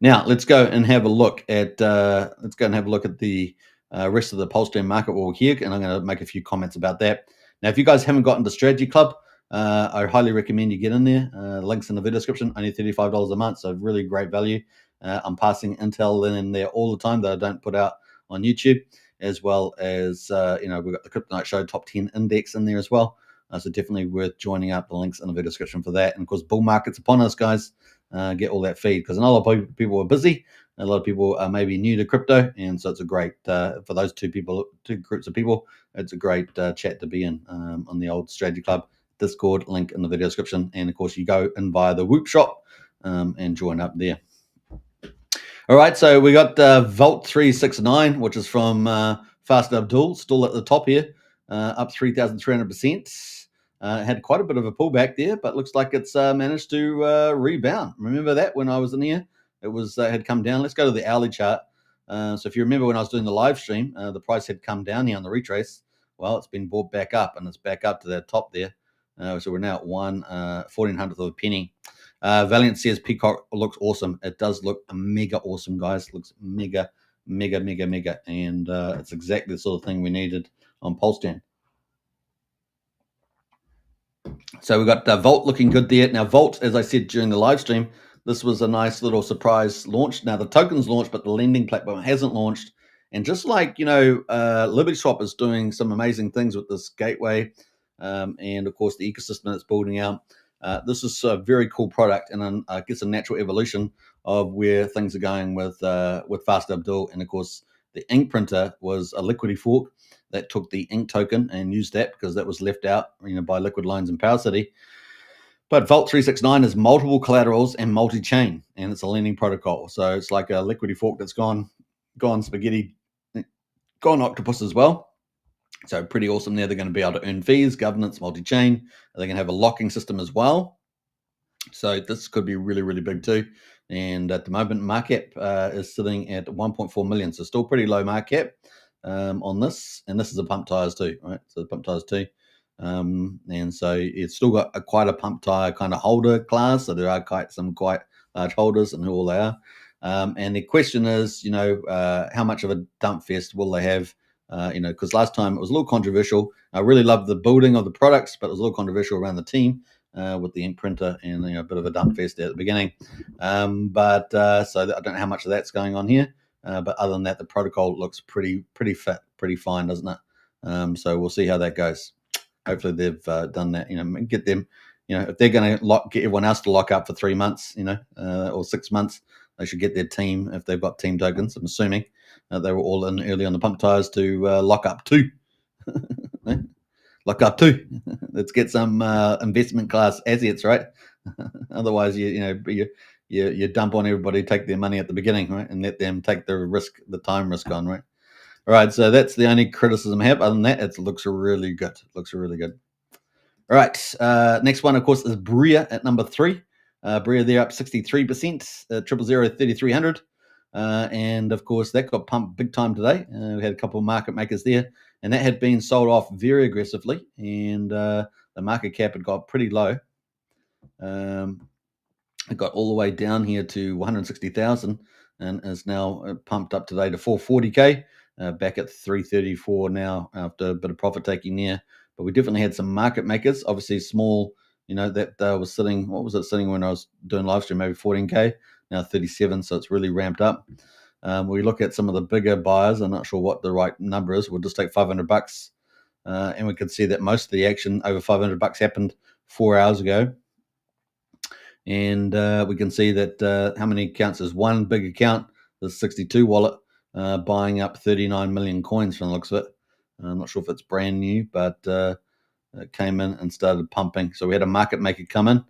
Now let's go and have a look at the rest of the post-trade market while we're here, and I'm going to make a few comments about that. Now, if you guys haven't gotten to Strategy Club, I highly recommend you get in there. Links in the video description, only $35 a month, so really great value. I'm passing intel in there all the time that I don't put out on YouTube, as well as, we've got the Crypto Night Show Top 10 Index in there as well. So definitely worth joining up. The links in the video description for that. And of course, bull market's upon us, guys. Get all that feed, because a lot of people are busy. A lot of people are maybe new to crypto, and so it's a great for those two groups of people. It's a great chat to be in on the old Strategy Club Discord, link in the video description, and of course you go in via the Whoop Shop and join up there. All right, so we got Vault 369, which is from Fast Abdul, still at the top here, up 3,300%. Had quite a bit of a pullback there, but looks like it's managed to rebound. Remember that when I was in here? It was had come down. Let's go to the hourly chart. So if you remember when I was doing the live stream, the price had come down here on the retrace. Well, it's been brought back up, and it's back up to that top there. So we're now at 1/1400th of a penny. Valiant says PCock looks awesome. It does look mega awesome, guys. It looks mega, mega, mega, mega. And it's exactly the sort of thing we needed on Polestar. So we've got Vault looking good there. Now, Vault, as I said during the live stream, this was a nice little surprise launch. Now, the token's launched, but the lending platform hasn't launched. And just like, LibertySwap is doing some amazing things with this gateway and, of course, the ecosystem that's building out. This is a very cool product, and I guess a natural evolution of where things are going with Fast Abdul. And, of course, the ink printer was a Liquidity fork that took the ink token and used that because that was left out by Liquid Loans and Power City. But Vault 369 is multiple collaterals and multi-chain, and it's a lending protocol. So it's like a Liquidity fork that's gone spaghetti, gone octopus as well. So pretty awesome there. They're going to be able to earn fees, governance, multi-chain. They're going to have a locking system as well. So this could be really, really big too. And at the moment, market cap is sitting at 1.4 million. So still pretty low market cap on this. And this is a pump tires too, right? So the pump tires too. And so it's still got quite a pump tire kind of holder class. So there are some quite large holders and who all they are. And the question is, how much of a dump fest will they have? Because last time it was a little controversial. I really loved the building of the products, but it was a little controversial around the team with the ink printer and a bit of a dump fest at the beginning. So I don't know how much of that's going on here. But other than that, the protocol looks pretty fit, pretty fine, doesn't it? So we'll see how that goes. Hopefully they've done that. Get them. If they're going to get everyone else to lock up for 3 months, or 6 months, they should get their team if they've got team tokens. I'm assuming they were all in early on the pump tires to lock up too. Lock up too. Let's get some investment class assets, right? Otherwise, you dump on everybody, take their money at the beginning, right, and let them take the time risk on, right? All right, so that's the only criticism I have. Other than that, it looks really good. All right, next one, of course, is Bria at number 3. Bria there up 63%, 000 3300. And, of course, that got pumped big time today. We had a couple of market makers there, and that had been sold off very aggressively. And the market cap had got pretty low. It got all the way down here to 160,000 and is now pumped up today to 440k, back at 334 now after a bit of profit taking there. But we definitely had some market makers, obviously small, that was sitting, what was it sitting when I was doing live stream, maybe 14k, now 37, so it's really ramped up. We look at some of the bigger buyers. I'm not sure what the right number is. We'll just take $500, and we can see that most of the action over $500 happened 4 hours ago. And we can see that how many accounts is one big account, the 62 wallet, buying up 39 million coins from the looks of it. I'm not sure if it's brand new, but it came in and started pumping. So we had a market maker come in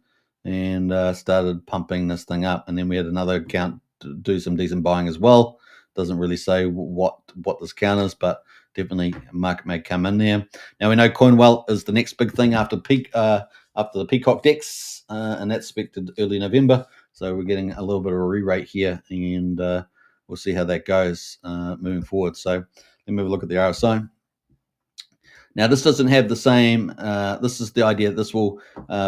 and started pumping this thing up. And then we had another account to do some decent buying as well. Doesn't really say what this account is, but definitely a market maker come in there. Now we know CoinWell is the next big thing after the PCock DEX, and that's expected early November. So we're getting a little bit of a re-rate here, and we'll see how that goes moving forward. So let me have a look at the RSI. Now this doesn't have the same. This is the idea that this will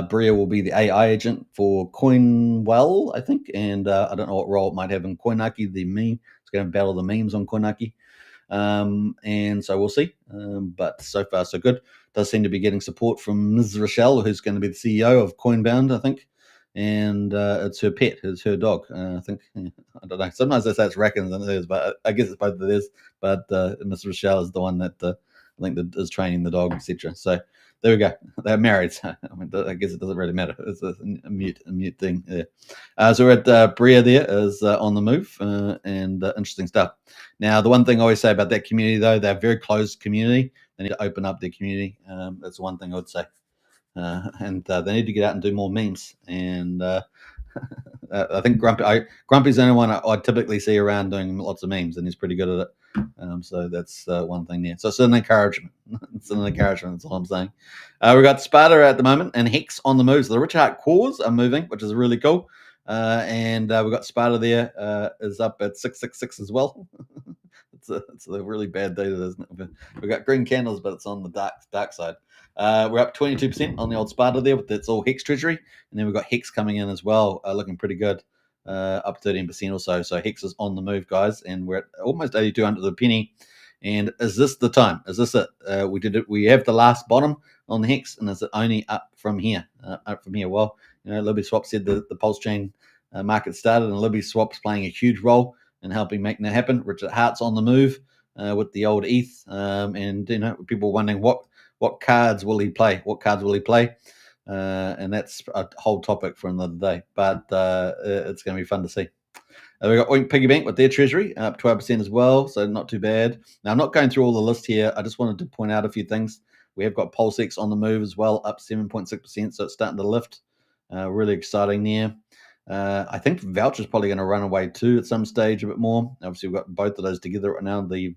Bria will be the AI agent for CoinWell, I think, and I don't know what role it might have in Coinaki, the meme. It's going to battle the memes on Coinaki. And so we'll see. But so far, so good. Does seem to be getting support from Ms. Rochelle, who's going to be the CEO of Coinbound, I think. And it's her pet, it's her dog. I think, I don't know. Sometimes they say it's Rackens and it is, but I guess it's both of theirs. But Ms. Rochelle is the one that I think that is training the dog, etc. So there we go. They're married. So, I guess it doesn't really matter. It's a mute thing. Yeah. So we're at Bria there is on the move and interesting stuff. Now, the one thing I always say about that community, though, they're a very closed community. They need to open up their community. That's one thing I would say. And they need to get out and do more memes. And I think Grumpy's the only one I typically see around doing lots of memes, and he's pretty good at it. So that's one thing there. So it's an encouragement. It's an encouragement. That's all I'm saying. We've got Sparta at the moment and Hex on the move. So the Rich Heart cores are moving, which is really cool. And we've got Sparta there is up at 666 as well. It's a really bad data, isn't it? We've got green candles, but it's on the dark side. We're up 22% on the old Sparta there, but that's all Hex Treasury. And then we've got Hex coming in as well, looking pretty good, up 13% or so. So Hex is on the move, guys, and we're at almost 82 the penny. And is this the time? Is this it? We did it. We have the last bottom on the Hex, and is it only up from here? Well, LibertySwaps said the Pulse Chain market started, and LibertySwaps playing a huge role in helping making that happen. Richard Hart's on the move with the old ETH, and people wondering what cards will he play? What cards will he play? And that's a whole topic for another day. But it's going to be fun to see. We got Oink Piggy Bank with their treasury up 12% as well, so not too bad. Now I'm not going through all the list here. I just wanted to point out a few things. We have got PulseX on the move as well, up 7.6%, so it's starting to lift. Really exciting there. I think Voucher's probably going to run away too at some stage a bit more. Obviously, we've got both of those together right now, the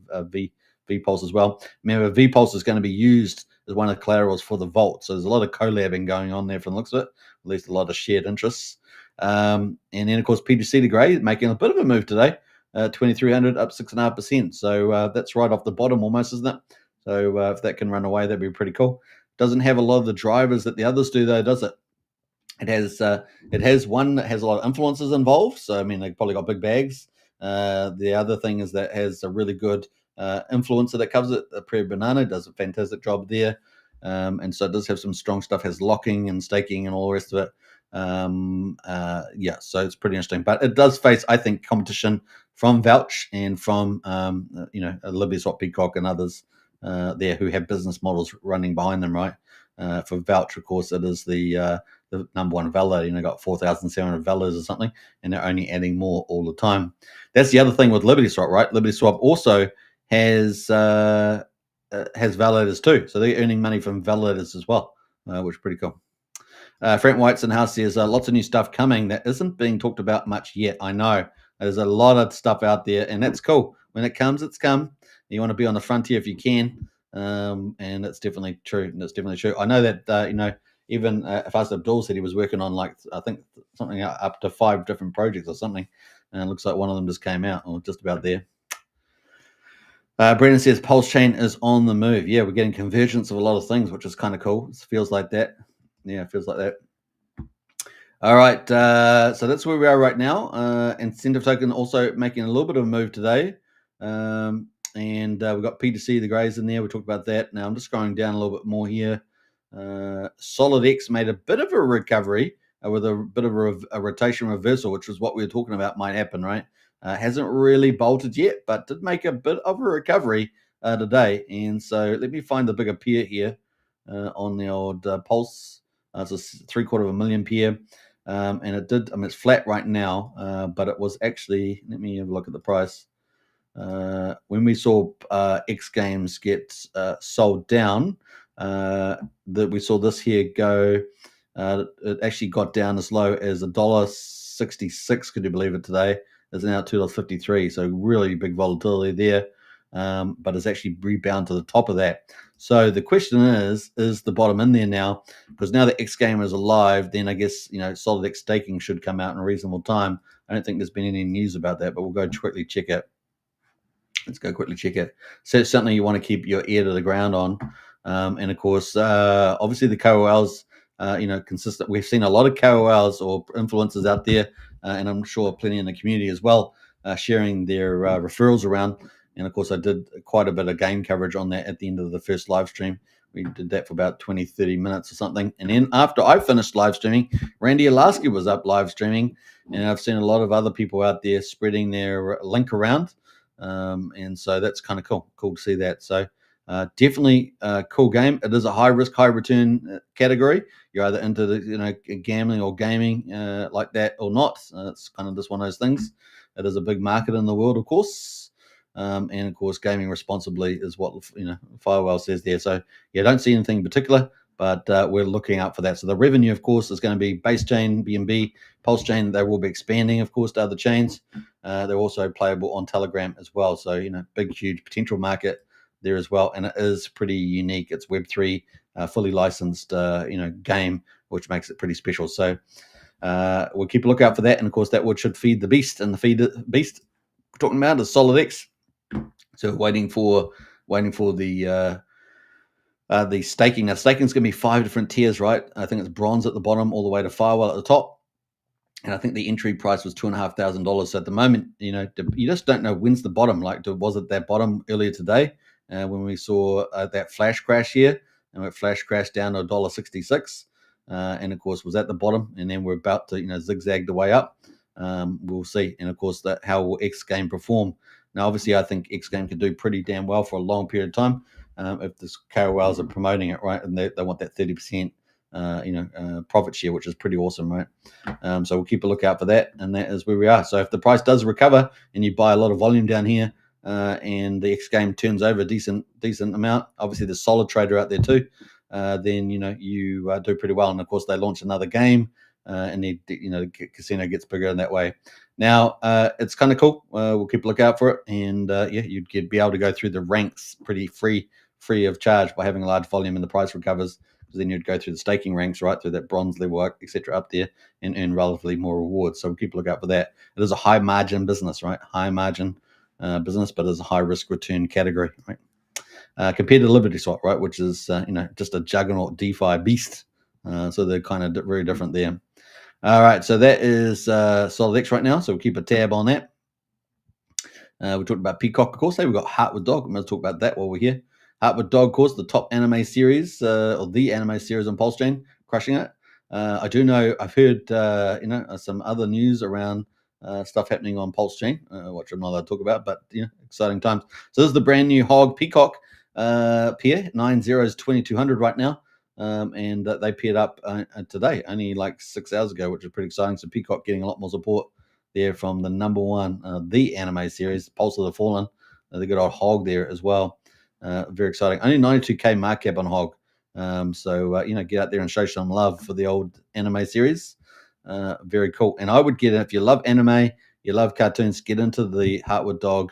VPulse as well. Remember, VPulse is going to be used as one of the collaterals for the vault. So there's a lot of collabing going on there from the looks of it, at least a lot of shared interests. And then, of course, PGC to Grey making a bit of a move today, 2,300 up 6.5%. So that's right off the bottom almost, isn't it? So if that can run away, that'd be pretty cool. Doesn't have a lot of the drivers that the others do, though, does it? It has one that has a lot of influencers involved. So, I mean, they've probably got big bags. The other thing is that it has a really good influencer that covers it. Prayer Banana does a fantastic job there. And so it does have some strong stuff, has locking and staking and all the rest of it. So it's pretty interesting. But it does face, I think, competition from Vouch and from, LibertySwap, PCock and others there who have business models running behind them, right? For Vouch, of course, it is the number one validator, got 4,700 validators or something, and they're only adding more all the time. That's the other thing with LibertySwap, right? LibertySwap also has validators too, so they're earning money from validators as well, which is pretty cool. Frank White's in the house. There's lots of new stuff coming that isn't being talked about much yet. I know there's a lot of stuff out there, and that's cool. When it comes, it's come. You want to be on the frontier if you can, and it's definitely true. I know that even Fast Abdul said he was working on I think something up to 5 different projects or something, and it looks like one of them just came out or just about there. Brendan says Pulse Chain is on the move. Yeah, we're getting convergence of a lot of things, which is kind of cool. It feels like that. Yeah, it feels like that. All right, so that's where we are right now. Incentive token also making a little bit of a move today. And we've got P2C, the Greys in there. We talked about that. Now I'm just scrolling down a little bit more here. SolidX made a bit of a recovery with a bit of a rotation reversal, which was what we were talking about might happen, right? Hasn't really bolted yet, but did make a bit of a recovery today. And so let me find the bigger pair here on the old Pulse. It's a 750,000 pair. And it did, I mean, it's flat right now, but it was actually, let me have a look at the price. When we saw X Games get sold down, that we saw this here go, it actually got down as low as $1.66. Could you believe it? Today it's now $2.53. So really big volatility there, but it's actually rebound to the top of that. So the question is the bottom in there now? Because now the X game is alive, then I guess SolidX staking should come out in a reasonable time. I don't think there's been any news about that, but we'll go quickly check it. Let's go quickly check it. So it's something you want to keep your ear to the ground on. And of course, obviously the KOLs, consistent. We've seen a lot of KOLs or influencers out there, and I'm sure plenty in the community as well, sharing their referrals around. And of course, I did quite a bit of game coverage on that at the end of the first live stream. We did that for about 20, 30 minutes or something. And then after I finished live streaming, Randy Alaska was up live streaming. And I've seen a lot of other people out there spreading their link around. And so that's kind of cool to see that. So definitely a cool game. It is a high risk, high return category. You're either into the gambling or gaming like that or not. It's kind of just one of those things. It is a big market in the world, of course. And of course, gaming responsibly is what Firewell says there. So yeah, don't see anything in particular, but we're looking out for that. So the revenue, of course, is going to be base chain, BNB, Pulse chain. They will be expanding, of course, to other chains. They're also playable on Telegram as well. So big, huge potential market there as well, and it is pretty unique. It's Web3, fully licensed, game, which makes it pretty special. So we'll keep a lookout for that, and of course, that should feed the beast. And the beast we're talking about is SolidX. So waiting for the staking. Now staking is going to be 5 different tiers, right? I think it's bronze at the bottom, all the way to Firewall at the top. And I think the entry price was $2,500. So at the moment, you just don't know when's the bottom. Like, was it that bottom earlier today when we saw that flash crash here, and it flash crashed down to $1.66, and of course was at the bottom, and then we're about to zigzag the way up. We'll see, and of course how will X Game perform? Now, obviously, I think X Game could do pretty damn well for a long period of time if the KOLs are promoting it, right, and they want that 30%. Profit share, which is pretty awesome, right? So we'll keep a lookout for that, and that is where we are. So if the price does recover and you buy a lot of volume down here, and the X Game turns over a decent amount, obviously there's Solid Trader out there too, then you do pretty well. And of course they launch another game, and the casino gets bigger in that way. Now it's kind of cool. We'll keep a lookout for it, and you'd be able to go through the ranks pretty free of charge by having a large volume and the price recovers. Then you'd go through the staking ranks, right, through that bronze level, etc., up there, and earn relatively more rewards. So we'll keep a look out for that. It is a high margin business, right? High margin business, but it's a high risk return category, right? Compared to LibertySwap, right, which is just a juggernaut DeFi beast. So they're kind of very different there. All right, so that is SolidX right now. So we'll keep a tab on that. We talked about PCock, of course. We've got Heart with Dog. I'm going to talk about that while we're here. Heart with Dog, of course, the top anime series, or the anime series on Pulse Chain, crushing it. I do know, I've heard, some other news around stuff happening on Pulse Chain, which I'm not allowed to talk about, but, exciting times. So this is the brand new Hog PCock pair, 9 zeros, 2,200 right now. And they paired up today, only like 6 hours ago, which is pretty exciting. So PCock getting a lot more support there from the number one, the anime series, Pulse of the Fallen. The good old Hog there as well. Very exciting. Only 92K market cap on Hog. So get out there and show some love for the old anime series. Very cool. And I would get it if you love anime, you love cartoons, get into the Heartwood Dog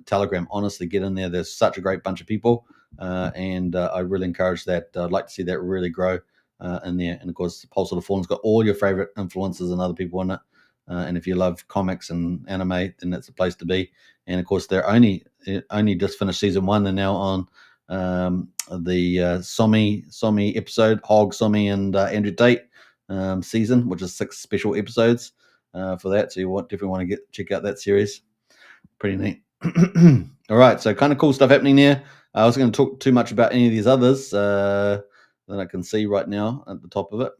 Telegram. Honestly, get in there. There's such a great bunch of people, and I really encourage that. I'd like to see that really grow in there. And of course, Pulse of the Fallen's got all your favorite influencers and other people in it. And if you love comics and anime, then that's the place to be. And of course, they're only just finished season 1. They're now on the Somi episode, Hog, Somi, and Andrew Tate season, which is 6 special episodes for that. So you definitely want to check out that series. Pretty neat. All right, so kind of cool stuff happening there. I wasn't going to talk too much about any of these others that I can see right now at the top of it.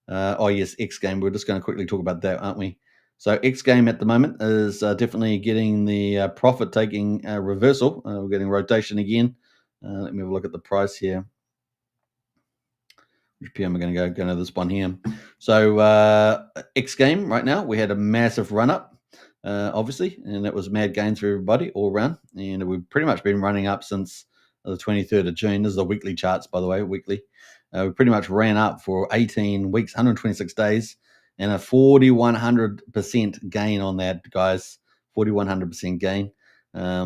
Oh yes, X Game. We're just going to quickly talk about that, aren't we? So X Game at the moment is definitely getting the profit-taking reversal. We're getting rotation again. Let me have a look at the price here. Which PM are going to go to this one here. So X Game right now, we had a massive run up, obviously, and it was mad gains for everybody all around. And we've pretty much been running up since the 23rd of June. This is the weekly charts, by the way, weekly. We pretty much ran up for 18 weeks, 126 days, and a 4,100% gain on that, guys. 4,100% gain.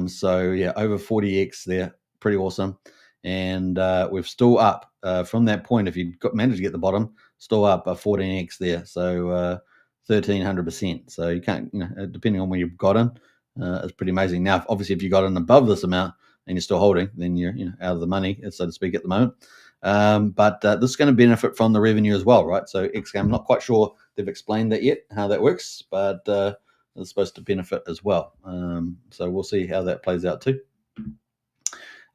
So yeah, over 40x there. Pretty awesome. And we're still up from that point. If you managed to get the bottom, still up 14x there. So 1,300%. So you can't, depending on where you've got in, it's pretty amazing. Now, obviously, if you got in above this amount and you're still holding, then you're out of the money, so to speak, at the moment. But this is going to benefit from the revenue as well, right? So Xgame, I'm not quite sure they've explained that yet, how that works, but it's supposed to benefit as well. So we'll see how that plays out too.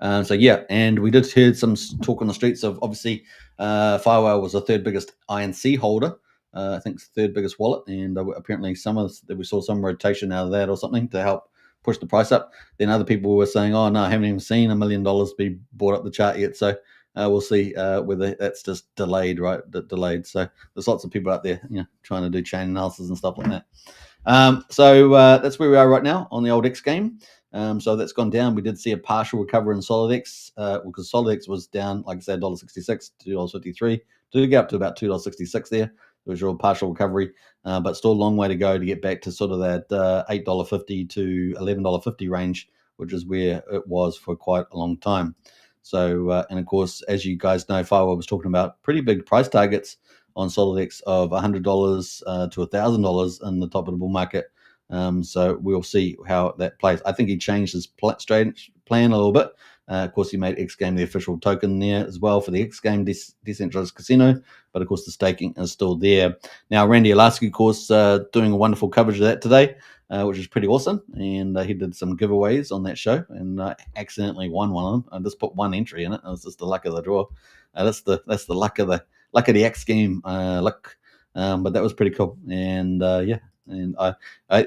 So yeah, and we did hear some talk on the streets of, obviously, Firewall was the 3rd biggest INC holder. I think it's the 3rd biggest wallet, and apparently we saw some rotation out of that or something to help push the price up. Then other people were saying, oh no, I haven't even seen $1 million be brought up the chart yet. So we'll see whether that's just delayed, right? Delayed. So there's lots of people out there, trying to do chain analysis and stuff like that. So that's where we are right now on the old X Game. So that's gone down. We did see a partial recovery in SolidX because SolidX was down, like I said, $1.66 to $2.53. Did get up to about $2.66 there. It was a partial recovery, but still a long way to go to get back to sort of that $8.50 to $11.50 range, which is where it was for quite a long time. So, and of course, as you guys know, Firewall was talking about pretty big price targets on SolidX of $100 to $1,000 in the top of the bull market. So we'll see how that plays. I think he changed his plan a little bit. Of course, he made X Game the official token there as well for the X Game decentralized casino. But of course, the staking is still there. Now, Randy Alaski, of course, doing a wonderful coverage of that today, which is pretty awesome. And he did some giveaways on that show, and accidentally won one of them. I just put one entry in it. It was just the luck of the draw. That's the luck of the X Game luck. But that was pretty cool. And yeah. And I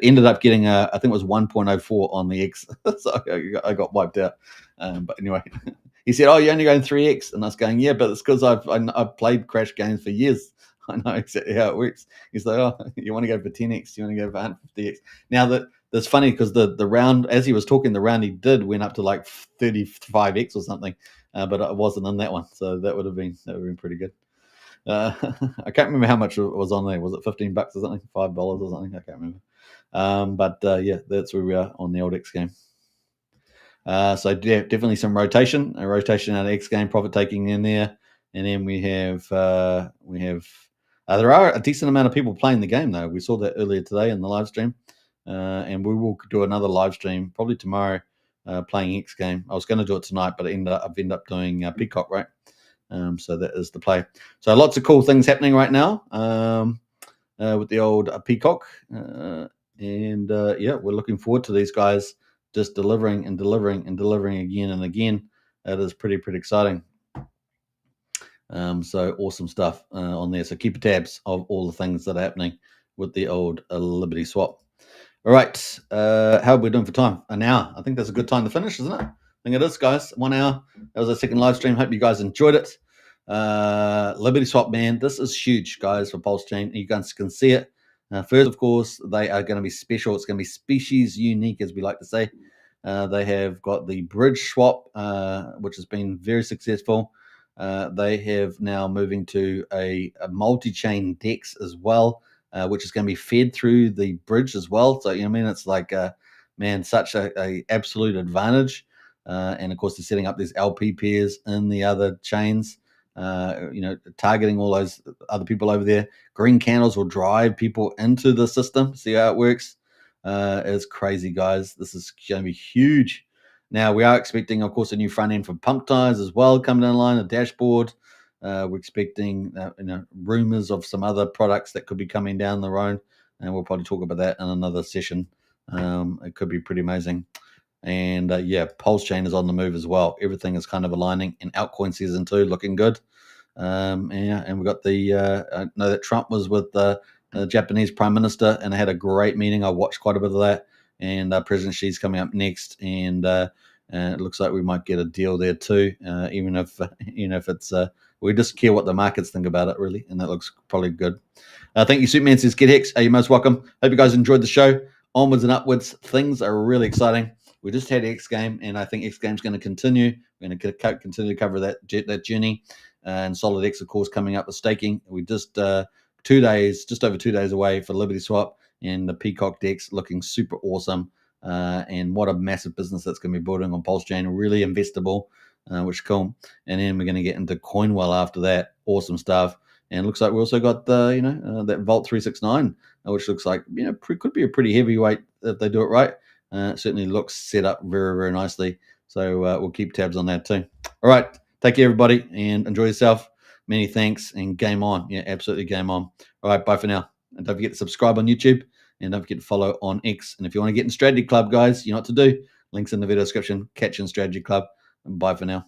ended up getting I think it was 1.04 on the X, so I got wiped out. But anyway, he said, "Oh, you're only going 3x," and I was going, "Yeah, but it's because I've played crash games for years. I know exactly how it works." He's like, "Oh, you want to go for 10x? You want to go for 150x?" Now that's funny because the round, as he was talking, the round he did went up to like 35x or something, but I wasn't in that one, so that would have been pretty good. I can't remember how much it was on there. Was it $15 or something? $5 or something? I can't remember. But yeah, that's where we are on the old X Game. So yeah, definitely some rotation out of X Game, profit taking in there, and then we have there are a decent amount of people playing the game though. We saw that earlier today in the live stream, and we will do another live stream probably tomorrow playing X Game. I was going to do it tonight, but I've ended up doing PCock, right? So that is the play. So lots of cool things happening right now with the old PCock. And yeah, we're looking forward to these guys just delivering again and again. That is pretty exciting. So awesome stuff on there. So keep tabs of all the things that are happening with the old LibertySwap. All right. How are we doing for time? An hour. I think that's a good time to finish, isn't it? I think it is, guys. 1 hour. That was our second live stream. Hope you guys enjoyed it. LibertySwap, man, this is huge, guys, for Pulse Chain. You guys can see it. First, of course, they are going to be special. It's going to be species unique, as we like to say. They have got the bridge swap, which has been very successful. They have now moving to a multi-chain DEX as well, which is going to be fed through the bridge as well. So, it's like, man, such a absolute advantage. And of course, they're setting up these LP pairs in the other chains. targeting all those other people over there. Green candles will drive people into the system. See how it works? It's crazy, guys. This is going to be huge. Now, we are expecting, of course, a new front end for pump tires as well coming online, a dashboard. We're expecting rumors of some other products that could be coming down the road, and we'll probably talk about that in another session. It could be pretty amazing. And Pulse Chain is on the move as well. Everything is kind of aligning, and Altcoin season 2 looking good. And we got I know that Trump was with the Japanese Prime Minister, and they had a great meeting. I watched quite a bit of that. And President Xi's coming up next, and it looks like we might get a deal there too. Even if it's we just care what the markets think about it, really, and that looks probably good. Thank you, Superman says, Get Hex. You're most welcome. Hope you guys enjoyed the show. Onwards and upwards. Things are really exciting. We just had X Game, and I think X Game's going to continue. We're going to continue to cover that journey. And Solid X, of course, coming up with staking. We just just over 2 days away for LibertySwap, and the PCock DEX looking super awesome. And what a massive business that's going to be building on Pulse Chain. Really investable, which is cool. And then we're going to get into Coinwell after that. Awesome stuff. And it looks like we also got the that Vault 369, which looks like could be a pretty heavyweight if they do it right. It certainly looks set up very, very nicely. So we'll keep tabs on that too. All right. Take care, everybody, and enjoy yourself. Many thanks, and game on. Yeah, absolutely game on. All right, bye for now. And don't forget to subscribe on YouTube, and don't forget to follow on X. And if you want to get in Strategy Club, guys, you know what to do. Links in the video description. Catch you in Strategy Club. And bye for now.